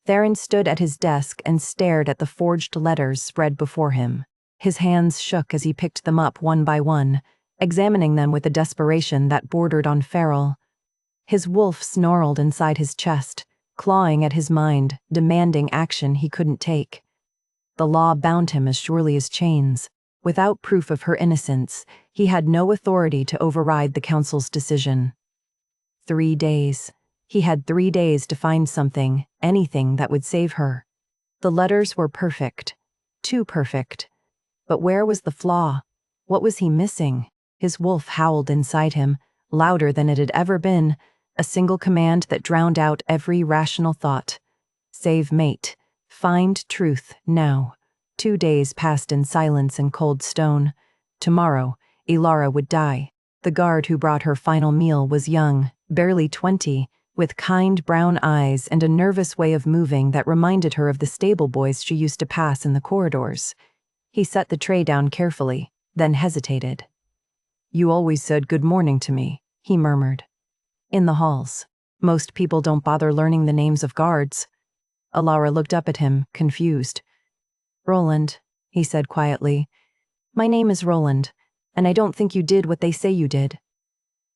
Theron stood at his desk and stared at the forged letters spread before him. His hands shook as he picked them up one by one, examining them with a desperation that bordered on feral. His wolf snarled inside his chest, clawing at his mind, demanding action he couldn't take. The law bound him as surely as chains. Without proof of her innocence, he had no authority to override the council's decision. 3 days. He had 3 days to find something, anything that would save her. The letters were perfect. Too perfect. But where was the flaw? What was he missing? His wolf howled inside him, louder than it had ever been, a single command that drowned out every rational thought. Save mate. Find truth, now. 2 days passed in silence and cold stone. Tomorrow, Ilara would die. The guard who brought her final meal was young, barely 20, with kind brown eyes and a nervous way of moving that reminded her of the stable boys she used to pass in the corridors. He set the tray down carefully, then hesitated. "You always said good morning to me," he murmured. "In the halls. Most people don't bother learning the names of guards." Ilara looked up at him, confused. "Roland," he said quietly. "My name is Roland, and I don't think you did what they say you did."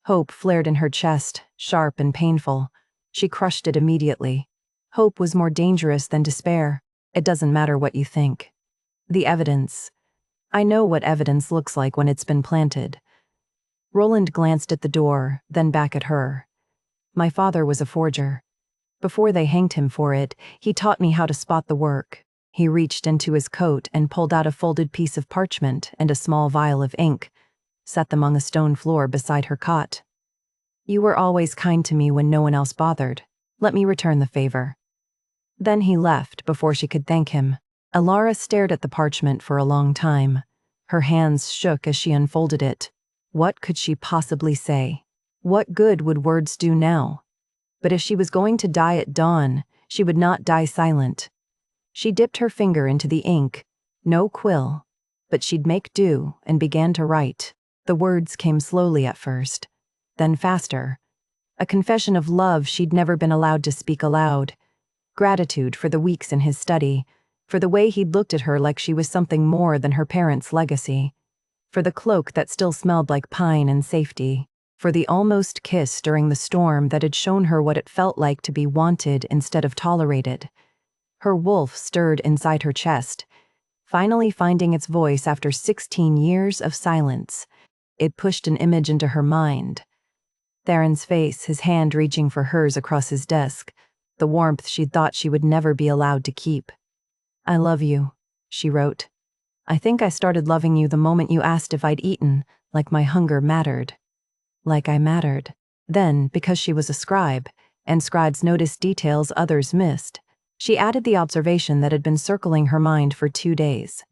Hope flared in her chest, sharp and painful. She crushed it immediately. Hope was more dangerous than despair. It doesn't matter what you think. The evidence. I know what evidence looks like when it's been planted. Roland glanced at the door, then back at her. "My father was a forger. Before they hanged him for it, he taught me how to spot the work." He reached into his coat and pulled out a folded piece of parchment and a small vial of ink, set them on the stone floor beside her cot. "You were always kind to me when no one else bothered. Let me return the favor." Then he left before she could thank him. Ilara stared at the parchment for a long time. Her hands shook as she unfolded it. What could she possibly say? What good would words do now? But if she was going to die at dawn, she would not die silent. She dipped her finger into the ink. No quill. But she'd make do and began to write. The words came slowly at first, then faster. A confession of love she'd never been allowed to speak aloud. Gratitude for the weeks in his study, for the way he'd looked at her like she was something more than her parents' legacy, for the cloak that still smelled like pine and safety, for the almost kiss during the storm that had shown her what it felt like to be wanted instead of tolerated. Her wolf stirred inside her chest, finally finding its voice after 16 years of silence. It pushed an image into her mind. Theron's face, his hand reaching for hers across his desk, the warmth she'd thought she would never be allowed to keep. "I love you," she wrote. "I think I started loving you the moment you asked if I'd eaten, like my hunger mattered. Like I mattered." Then, because she was a scribe, and scribes noticed details others missed, she added the observation that had been circling her mind for 2 days.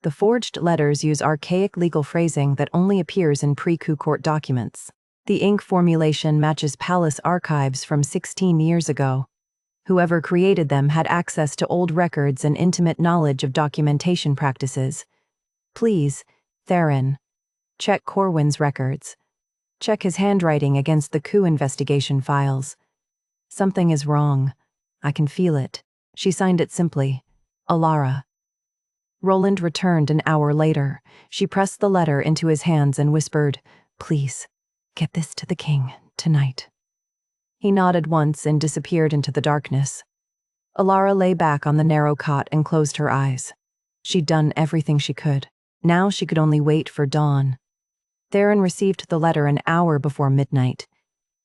The forged letters use archaic legal phrasing that only appears in pre-coup court documents. The ink formulation matches palace archives from 16 years ago. Whoever created them had access to old records and intimate knowledge of documentation practices. "Please, Theron. Check Corwin's records. Check his handwriting against the coup investigation files. Something is wrong. I can feel it." She signed it simply, Ilara. Roland returned an hour later. She pressed the letter into his hands and whispered, "Please, get this to the king, tonight." He nodded once and disappeared into the darkness. Ilara lay back on the narrow cot and closed her eyes. She'd done everything she could. Now she could only wait for dawn. Theron received the letter an hour before midnight.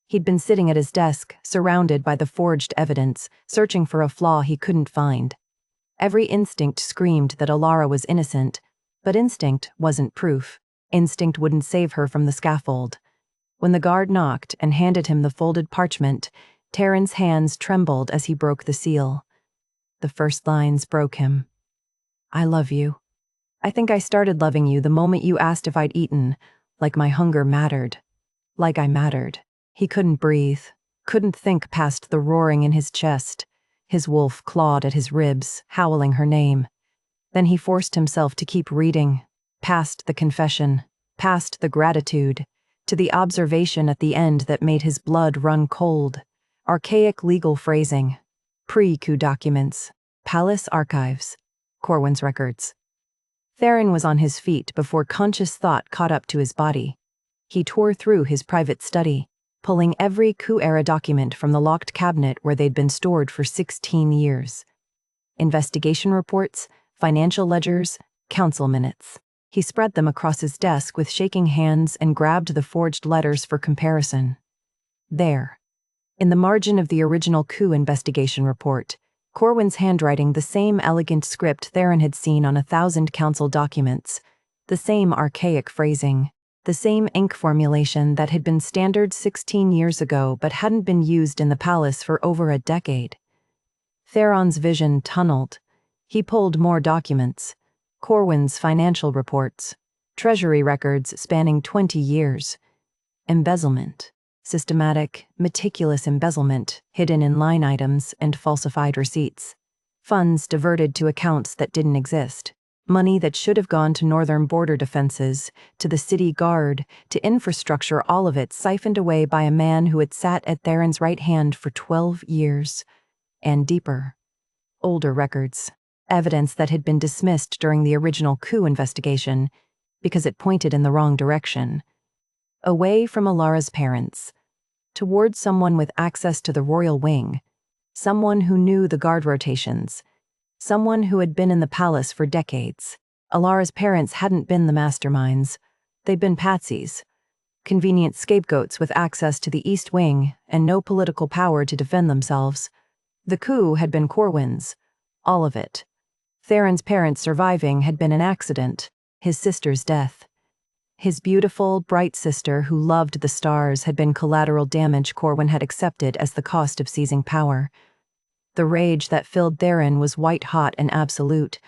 He'd been sitting at his desk, surrounded by the forged evidence, searching for a flaw he couldn't find. Every instinct screamed that Ilara was innocent, but instinct wasn't proof. Instinct wouldn't save her from the scaffold. When the guard knocked and handed him the folded parchment, Theron's hands trembled as he broke the seal. The first lines broke him. "I love you. I think I started loving you the moment you asked if I'd eaten, like my hunger mattered. Like I mattered." He couldn't breathe, couldn't think past the roaring in his chest. His wolf clawed at his ribs, howling her name. Then he forced himself to keep reading, past the confession, past the gratitude, to the observation at the end that made his blood run cold. Archaic legal phrasing, pre-coup documents, palace archives, Corwin's records. Theron was on his feet before conscious thought caught up to his body. He tore through his private study, pulling every coup-era document from the locked cabinet where they'd been stored for 16 years. Investigation reports, financial ledgers, council minutes. He spread them across his desk with shaking hands and grabbed the forged letters for comparison. There, in the margin of the original coup investigation report, Corwin's handwriting the same elegant script Theron had seen on 1,000 council documents, the same archaic phrasing, the same ink formulation that had been standard 16 years ago but hadn't been used in the palace for over a decade. Theron's vision tunneled. He pulled more documents. Corwin's financial reports, treasury records spanning 20 years. Embezzlement. Systematic, meticulous embezzlement hidden in line items and falsified receipts. Funds diverted to accounts that didn't exist. Money that should have gone to northern border defenses, to the city guard, to infrastructure, all of it siphoned away by a man who had sat at Theron's right hand for 12 years. And deeper. Older records. Evidence that had been dismissed during the original coup investigation because it pointed in the wrong direction. Away from Alara's parents, towards someone with access to the royal wing, someone who knew the guard rotations, someone who had been in the palace for decades. Alara's parents hadn't been the masterminds. They'd been patsies, convenient scapegoats with access to the East Wing and no political power to defend themselves. The coup had been Corwin's, all of it. Theron's parents surviving had been an accident, his sister's death. His beautiful, bright sister who loved the stars had been collateral damage Corwin had accepted as the cost of seizing power. The rage that filled Theron was white-hot and absolute.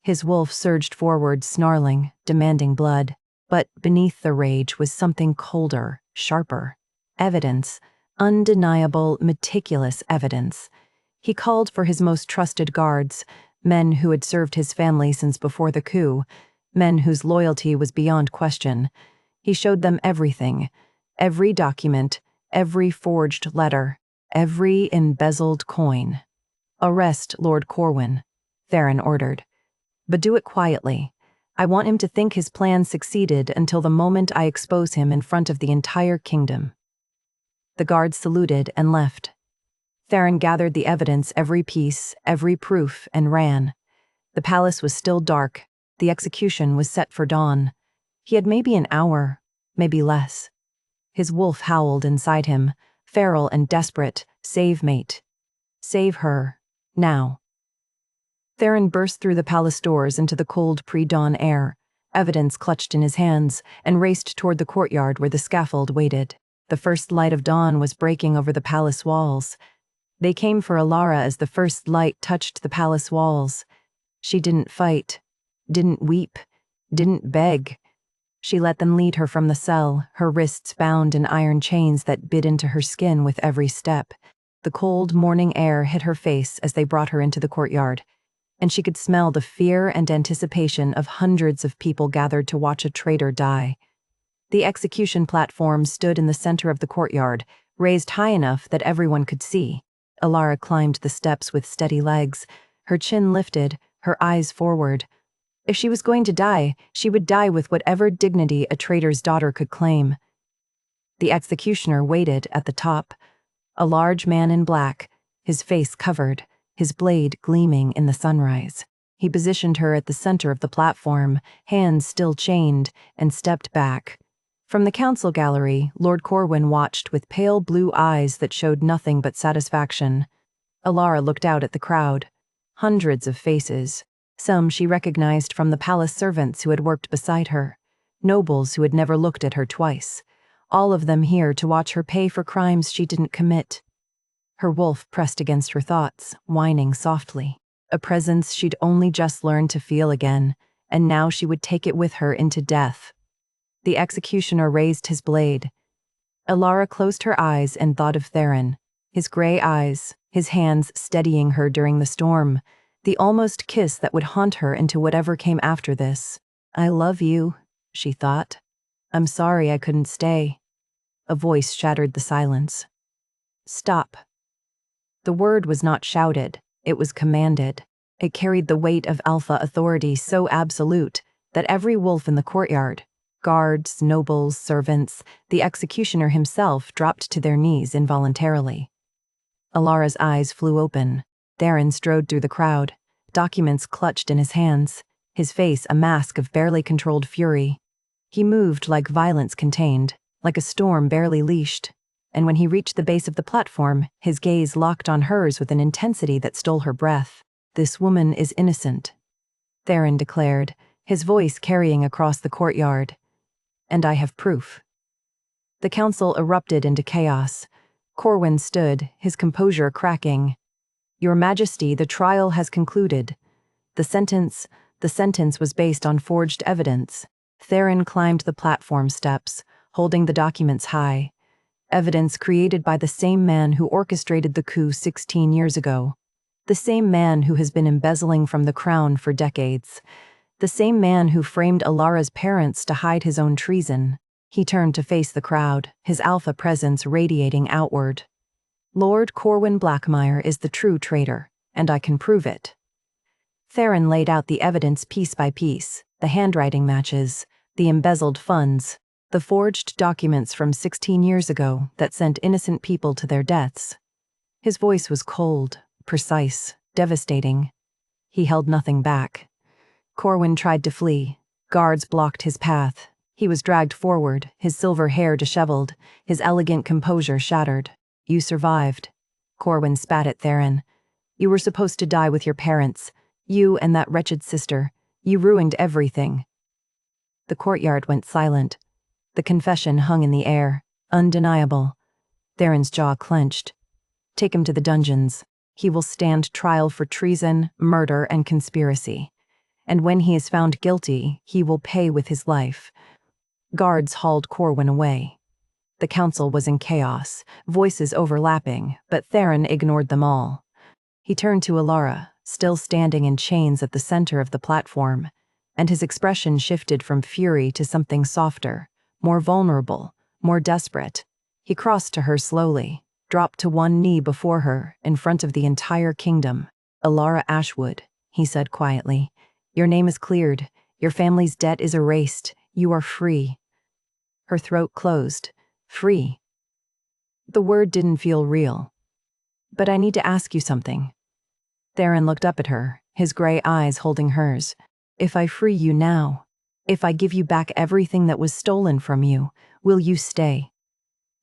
His wolf surged forward, snarling, demanding blood. But beneath the rage was something colder, sharper. Evidence. Undeniable, meticulous evidence. He called for his most trusted guards, men who had served his family since before the coup, men whose loyalty was beyond question. He showed them everything, every document, every forged letter, every embezzled coin. "Arrest Lord Corwin," Theron ordered. "But do it quietly. I want him to think his plan succeeded until the moment I expose him in front of the entire kingdom." The guards saluted and left. Theron gathered the evidence, every piece, every proof, and ran. The palace was still dark. The execution was set for dawn. He had maybe an hour, maybe less. His wolf howled inside him, feral and desperate. Save mate. Save her. Now. Theron burst through the palace doors into the cold pre-dawn air, evidence clutched in his hands, and raced toward the courtyard where the scaffold waited. The first light of dawn was breaking over the palace walls. They came for Alara as the first light touched the palace walls. She didn't fight, didn't weep, didn't beg. She let them lead her from the cell, her wrists bound in iron chains that bit into her skin with every step. The cold morning air hit her face as they brought her into the courtyard, and she could smell the fear and anticipation of hundreds of people gathered to watch a traitor die. The execution platform stood in the center of the courtyard, raised high enough that everyone could see. Alara climbed the steps with steady legs, her chin lifted, her eyes forward. If she was going to die, she would die with whatever dignity a traitor's daughter could claim. The executioner waited at the top, a large man in black, his face covered, his blade gleaming in the sunrise. He positioned her at the center of the platform, hands still chained, and stepped back. From the council gallery, Lord Corwin watched with pale blue eyes that showed nothing but satisfaction. Alara looked out at the crowd. Hundreds of faces. Some she recognized from the palace servants who had worked beside her, nobles who had never looked at her twice, all of them here to watch her pay for crimes she didn't commit. Her wolf pressed against her thoughts, whining softly, a presence she'd only just learned to feel again, and now she would take it with her into death. The executioner raised his blade. Alara closed her eyes and thought of Theron, his gray eyes, his hands steadying her during the storm, the almost kiss that would haunt her into whatever came after this. "I love you," she thought. "I'm sorry I couldn't stay." A voice shattered the silence. "Stop." The word was not shouted, it was commanded. It carried the weight of alpha authority so absolute that every wolf in the courtyard, guards, nobles, servants, the executioner himself dropped to their knees involuntarily. Alara's eyes flew open. Theron strode through the crowd, documents clutched in his hands, his face a mask of barely controlled fury. He moved like violence contained, like a storm barely leashed, and when he reached the base of the platform, his gaze locked on hers with an intensity that stole her breath. "This woman is innocent," Theron declared, his voice carrying across the courtyard. "And I have proof." The council erupted into chaos. Corwin stood, his composure cracking. "Your Majesty, the trial has concluded. The sentence was based on forged evidence." Theron climbed the platform steps, holding the documents high. Evidence created by the same man who orchestrated the coup 16 years ago. The same man who has been embezzling from the crown for decades. The same man who framed Alara's parents to hide his own treason. He turned to face the crowd, his alpha presence radiating outward. "Lord Corwin Blackmire is the true traitor, and I can prove it." Theron laid out the evidence piece by piece, the handwriting matches, the embezzled funds, the forged documents from 16 years ago that sent innocent people to their deaths. His voice was cold, precise, devastating. He held nothing back. Corwin tried to flee. Guards blocked his path. He was dragged forward, his silver hair disheveled, his elegant composure shattered. "You survived." Corwin spat at Theron. "You were supposed to die with your parents. You and that wretched sister. You ruined everything." The courtyard went silent. The confession hung in the air, undeniable. Theron's jaw clenched. "Take him to the dungeons. He will stand trial for treason, murder, and conspiracy. And when he is found guilty, he will pay with his life." Guards hauled Corwin away. The council was in chaos, voices overlapping, but Theron ignored them all. He turned to Alara, still standing in chains at the center of the platform, and his expression shifted from fury to something softer, more vulnerable, more desperate. He crossed to her slowly, dropped to one knee before her, in front of the entire kingdom. "Alara Ashwood," he said quietly, "your name is cleared, your family's debt is erased, you are free." Her throat closed. Free. The word didn't feel real. "But I need to ask you something." Theron looked up at her, his gray eyes holding hers. "If I free you now, if I give you back everything that was stolen from you, will you stay?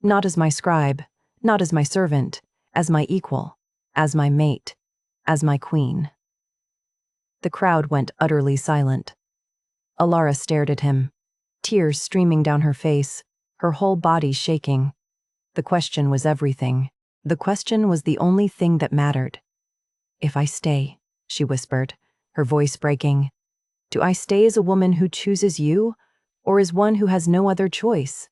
Not as my scribe, not as my servant, as my equal, as my mate, as my queen." The crowd went utterly silent. Alara stared at him, tears streaming down her face, her whole body shaking. The question was everything. The question was the only thing that mattered. "If I stay," she whispered, her voice breaking, "do I stay as a woman who chooses you, or as one who has no other choice?"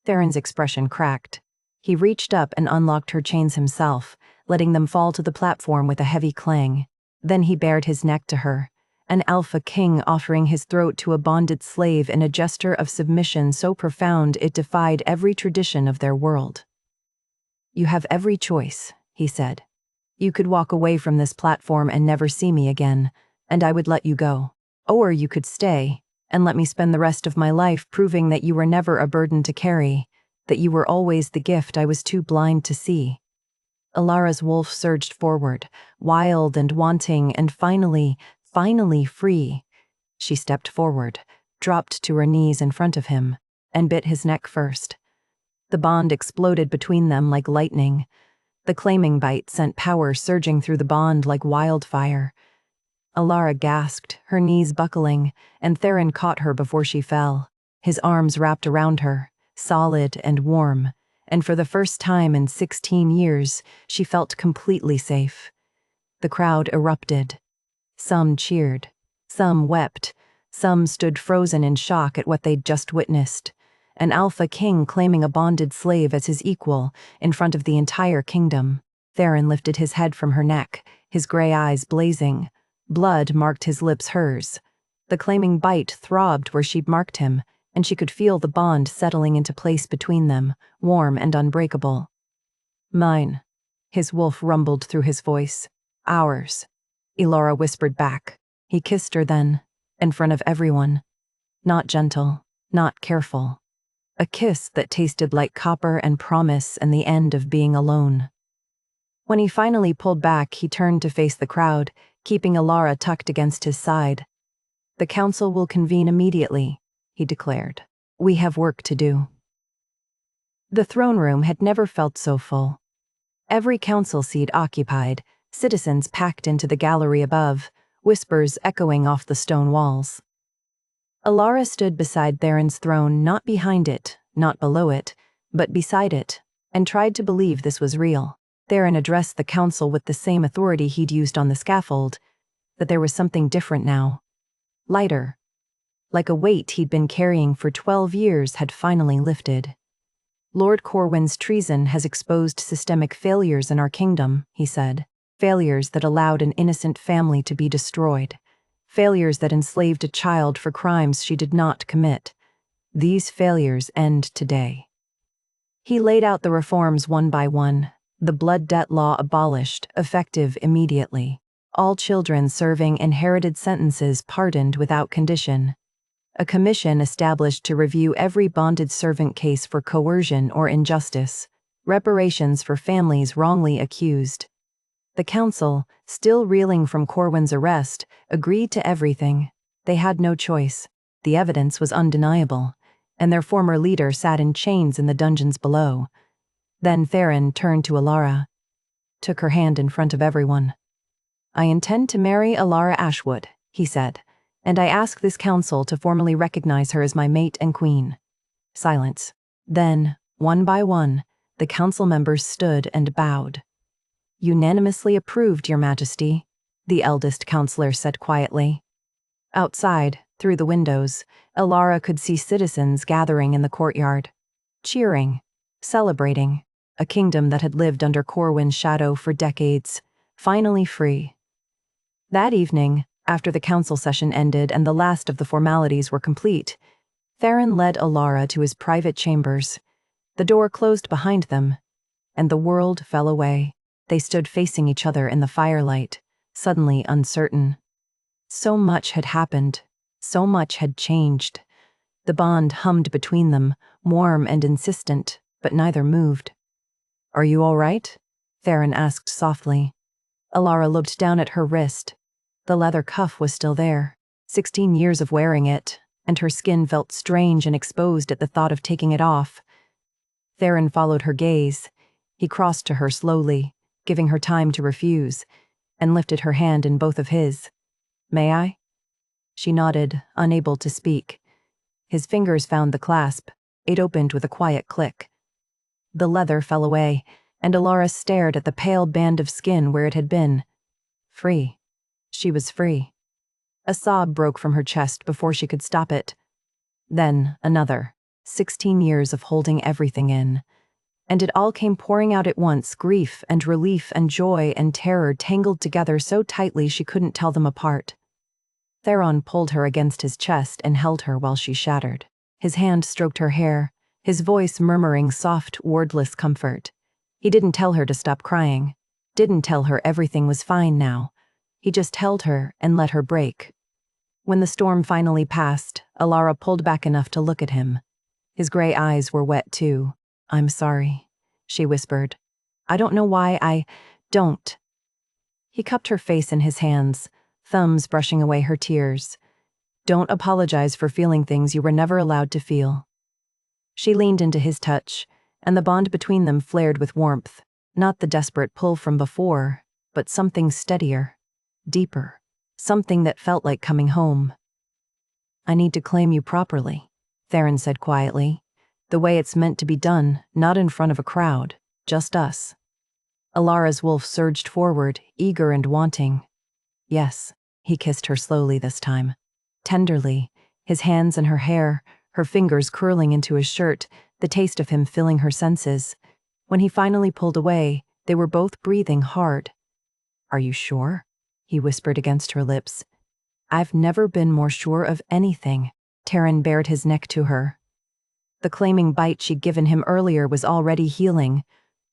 Theron's expression cracked. He reached up and unlocked her chains himself, letting them fall to the platform with a heavy clang. Then he bared his neck to her, an alpha king offering his throat to a bonded slave in a gesture of submission so profound it defied every tradition of their world. "You have every choice," he said. "You could walk away from this platform and never see me again, and I would let you go. Or you could stay, and let me spend the rest of my life proving that you were never a burden to carry, that you were always the gift I was too blind to see." Alara's wolf surged forward, wild and wanting, and finally free. She stepped forward, dropped to her knees in front of him, and bit his neck first. The bond exploded between them like lightning. The claiming bite sent power surging through the bond like wildfire. Alara gasped, her knees buckling, and Theron caught her before she fell. His arms wrapped around her, solid and warm, and for the first time in 16 years, she felt completely safe. The crowd erupted. Some cheered, some wept, some stood frozen in shock at what they'd just witnessed. An alpha king claiming a bonded slave as his equal in front of the entire kingdom. Theron lifted his head from her neck, his gray eyes blazing. Blood marked his lips hers. The claiming bite throbbed where she'd marked him, and she could feel the bond settling into place between them, warm and unbreakable. "Mine," his wolf rumbled through his voice. "Ours," Alara whispered back. He kissed her then, in front of everyone. Not gentle, not careful. A kiss that tasted like copper and promise and the end of being alone. When he finally pulled back, he turned to face the crowd, keeping Alara tucked against his side. "The council will convene immediately," he declared. "We have work to do." The throne room had never felt so full. Every council seat occupied, citizens packed into the gallery above, whispers echoing off the stone walls. Alara stood beside Theron's throne, not behind it, not below it, but beside it, and tried to believe this was real. Theron addressed the council with the same authority he'd used on the scaffold, but there was something different now. Lighter. Like a weight he'd been carrying for 12 years had finally lifted. "Lord Corwin's treason has exposed systemic failures in our kingdom," he said. "Failures that allowed an innocent family to be destroyed. Failures that enslaved a child for crimes she did not commit. These failures end today." He laid out the reforms one by one. The blood debt law abolished, effective immediately. All children serving inherited sentences pardoned without condition. A commission established to review every bonded servant case for coercion or injustice. Reparations for families wrongly accused. The council, still reeling from Corwin's arrest, agreed to everything. They had no choice. The evidence was undeniable, and their former leader sat in chains in the dungeons below. Then Theron turned to Alara, took her hand in front of everyone. "I intend to marry Alara Ashwood," he said, "and I ask this council to formally recognize her as my mate and queen." Silence. Then, one by one, the council members stood and bowed. "Unanimously approved, Your Majesty," the eldest counselor said quietly. Outside, through the windows, Alara could see citizens gathering in the courtyard. Cheering, celebrating, a kingdom that had lived under Corwin's shadow for decades, finally free. That evening, after the council session ended and the last of the formalities were complete, Theron led Alara to his private chambers. The door closed behind them, and the world fell away. They stood facing each other in the firelight, suddenly uncertain. So much had happened. So much had changed. The bond hummed between them, warm and insistent, but neither moved. "Are you all right?" Theron asked softly. Alara looked down at her wrist. The leather cuff was still there, 16 years of wearing it, and her skin felt strange and exposed at the thought of taking it off. Theron followed her gaze. He crossed to her slowly, giving her time to refuse, and lifted her hand in both of his. "May I?" She nodded, unable to speak. His fingers found the clasp. It opened with a quiet click. The leather fell away, and Alara stared at the pale band of skin where it had been. Free. She was free. A sob broke from her chest before she could stop it. Then another. 16 years of holding everything in. And it all came pouring out at once, grief and relief and joy and terror tangled together so tightly she couldn't tell them apart. Theron pulled her against his chest and held her while she shattered. His hand stroked her hair, his voice murmuring soft, wordless comfort. He didn't tell her to stop crying, didn't tell her everything was fine now. He just held her and let her break. When the storm finally passed, Alara pulled back enough to look at him. His gray eyes were wet too. "I'm sorry," she whispered. "I don't know why I don't." He cupped her face in his hands, thumbs brushing away her tears. "Don't apologize for feeling things you were never allowed to feel." She leaned into his touch, and the bond between them flared with warmth, not the desperate pull from before, but something steadier, deeper, something that felt like coming home. "I need to claim you properly," Theron said quietly. "The way it's meant to be done, not in front of a crowd, just us." Alara's wolf surged forward, eager and wanting. "Yes," he kissed her slowly this time. Tenderly, his hands in her hair, her fingers curling into his shirt, the taste of him filling her senses. When he finally pulled away, they were both breathing hard. "Are you sure?" he whispered against her lips. "I've never been more sure of anything." Theron bared his neck to her. The claiming bite she'd given him earlier was already healing,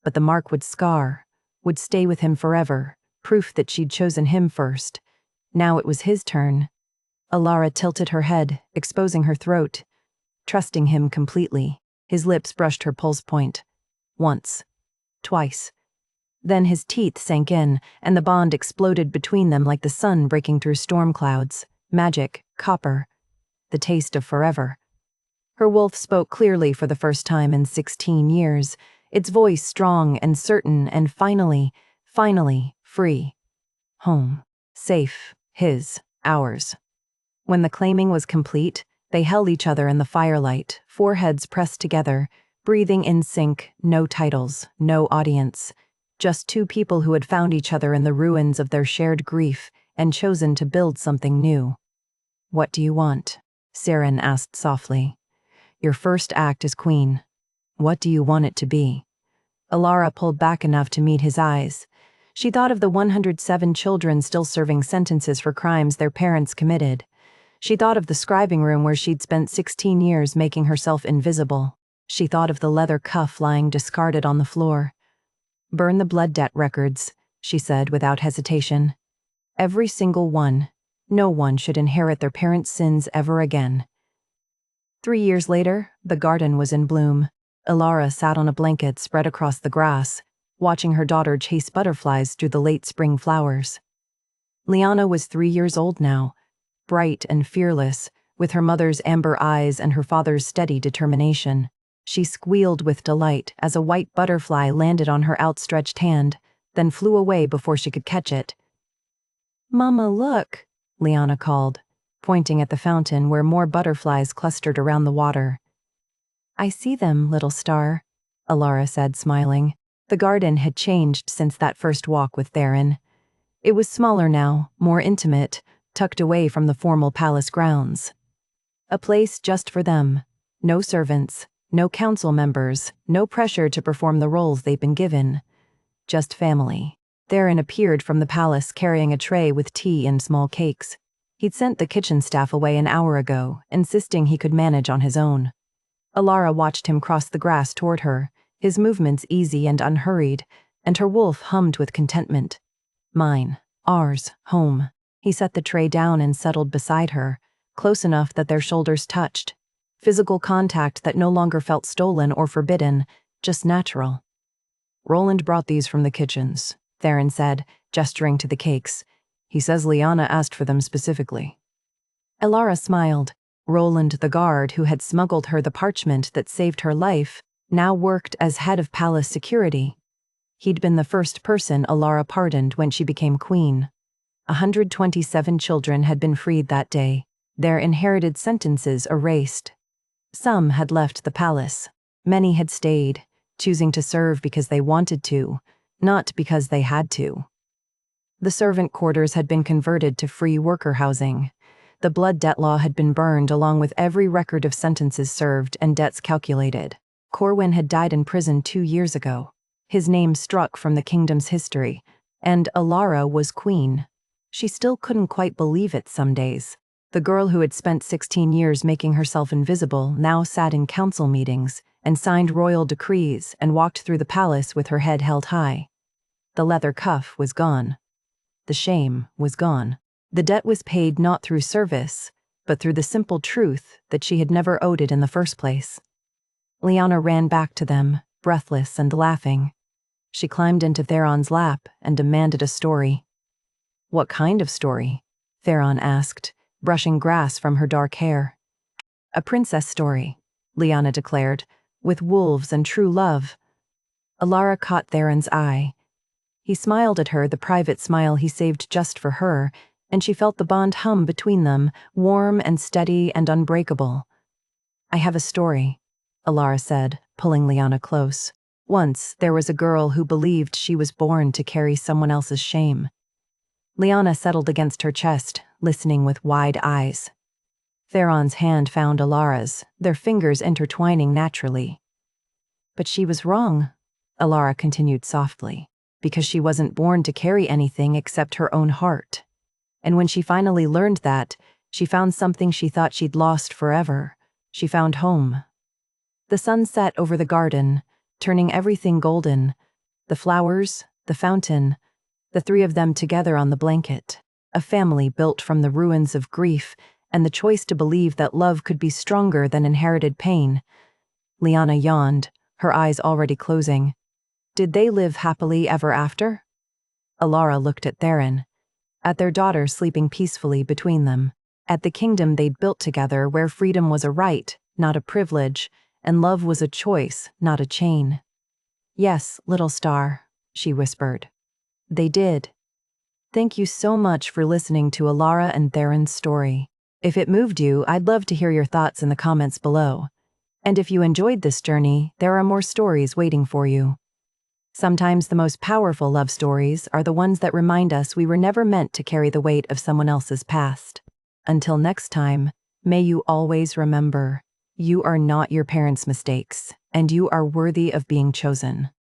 but the mark would scar, would stay with him forever, proof that she'd chosen him first. Now it was his turn. Alara tilted her head, exposing her throat, trusting him completely. His lips brushed her pulse point. Once. Twice. Then his teeth sank in, and the bond exploded between them like the sun breaking through storm clouds. Magic, copper, the taste of forever. Her wolf spoke clearly for the first time in 16 years, its voice strong and certain and finally, free. Home. Safe. His. Ours. When the claiming was complete, they held each other in the firelight, foreheads pressed together, breathing in sync, no titles, no audience. Just two people who had found each other in the ruins of their shared grief and chosen to build something new. "What do you want?" Saren asked softly. "Your first act as queen. What do you want it to be?" Alara pulled back enough to meet his eyes. She thought of the 107 children still serving sentences for crimes their parents committed. She thought of the scribing room where she'd spent 16 years making herself invisible. She thought of the leather cuff lying discarded on the floor. "Burn the blood debt records," she said without hesitation. "Every single one. No one should inherit their parents' sins ever again." 3 years later, the garden was in bloom. Alara sat on a blanket spread across the grass, watching her daughter chase butterflies through the late spring flowers. Liana was 3 years old now, bright and fearless, with her mother's amber eyes and her father's steady determination. She squealed with delight as a white butterfly landed on her outstretched hand, then flew away before she could catch it. "Mama, look," Liana called, pointing at the fountain where more butterflies clustered around the water. "I see them, little star," Alara said, smiling. The garden had changed since that first walk with Theron. It was smaller now, more intimate, tucked away from the formal palace grounds. A place just for them. No servants, no council members, no pressure to perform the roles they'd been given. Just family. Theron appeared from the palace carrying a tray with tea and small cakes. He'd sent the kitchen staff away an hour ago, insisting he could manage on his own. Alara watched him cross the grass toward her, his movements easy and unhurried, and her wolf hummed with contentment. "Mine. Ours. Home." He set the tray down and settled beside her, close enough that their shoulders touched. Physical contact that no longer felt stolen or forbidden, just natural. "Roland brought these from the kitchens," Theron said, gesturing to the cakes. "He says Liana asked for them specifically." Alara smiled. Roland, the guard who had smuggled her the parchment that saved her life, now worked as head of palace security. He'd been the first person Alara pardoned when she became queen. 127 children had been freed that day, their inherited sentences erased. Some had left the palace. Many had stayed, choosing to serve because they wanted to, not because they had to. The servant quarters had been converted to free worker housing. The blood debt law had been burned along with every record of sentences served and debts calculated. Corwin had died in prison 2 years ago. His name struck from the kingdom's history, and Alara was queen. She still couldn't quite believe it some days. The girl who had spent 16 years making herself invisible now sat in council meetings and signed royal decrees and walked through the palace with her head held high. The leather cuff was gone. The shame was gone. The debt was paid not through service, but through the simple truth that she had never owed it in the first place. Liana ran back to them, breathless and laughing. She climbed into Theron's lap and demanded a story. "What kind of story?" Theron asked, brushing grass from her dark hair. "A princess story," Liana declared, "with wolves and true love." Alara caught Theron's eye. He smiled at her, the private smile he saved just for her, and she felt the bond hum between them, warm and steady and unbreakable. "I have a story," Alara said, pulling Liana close. "Once, there was a girl who believed she was born to carry someone else's shame." Liana settled against her chest, listening with wide eyes. Theron's hand found Alara's, their fingers intertwining naturally. "But she was wrong," Alara continued softly, "because she wasn't born to carry anything except her own heart. And when she finally learned that, she found something she thought she'd lost forever. She found home." The sun set over the garden, turning everything golden. The flowers, the fountain, the three of them together on the blanket. A family built from the ruins of grief and the choice to believe that love could be stronger than inherited pain. Liana yawned, her eyes already closing. Did they live happily ever after? Alara looked at Theron, at their daughter sleeping peacefully between them. at the kingdom they'd built together where freedom was a right, not a privilege, and love was a choice, not a chain. Yes, little star, she whispered. They did. Thank you so much for listening to Alara and Theron's story. If it moved you, I'd love to hear your thoughts in the comments below. And if you enjoyed this journey, there are more stories waiting for you. Sometimes the most powerful love stories are the ones that remind us we were never meant to carry the weight of someone else's past. Until next time, may you always remember, you are not your parents' mistakes, and you are worthy of being chosen.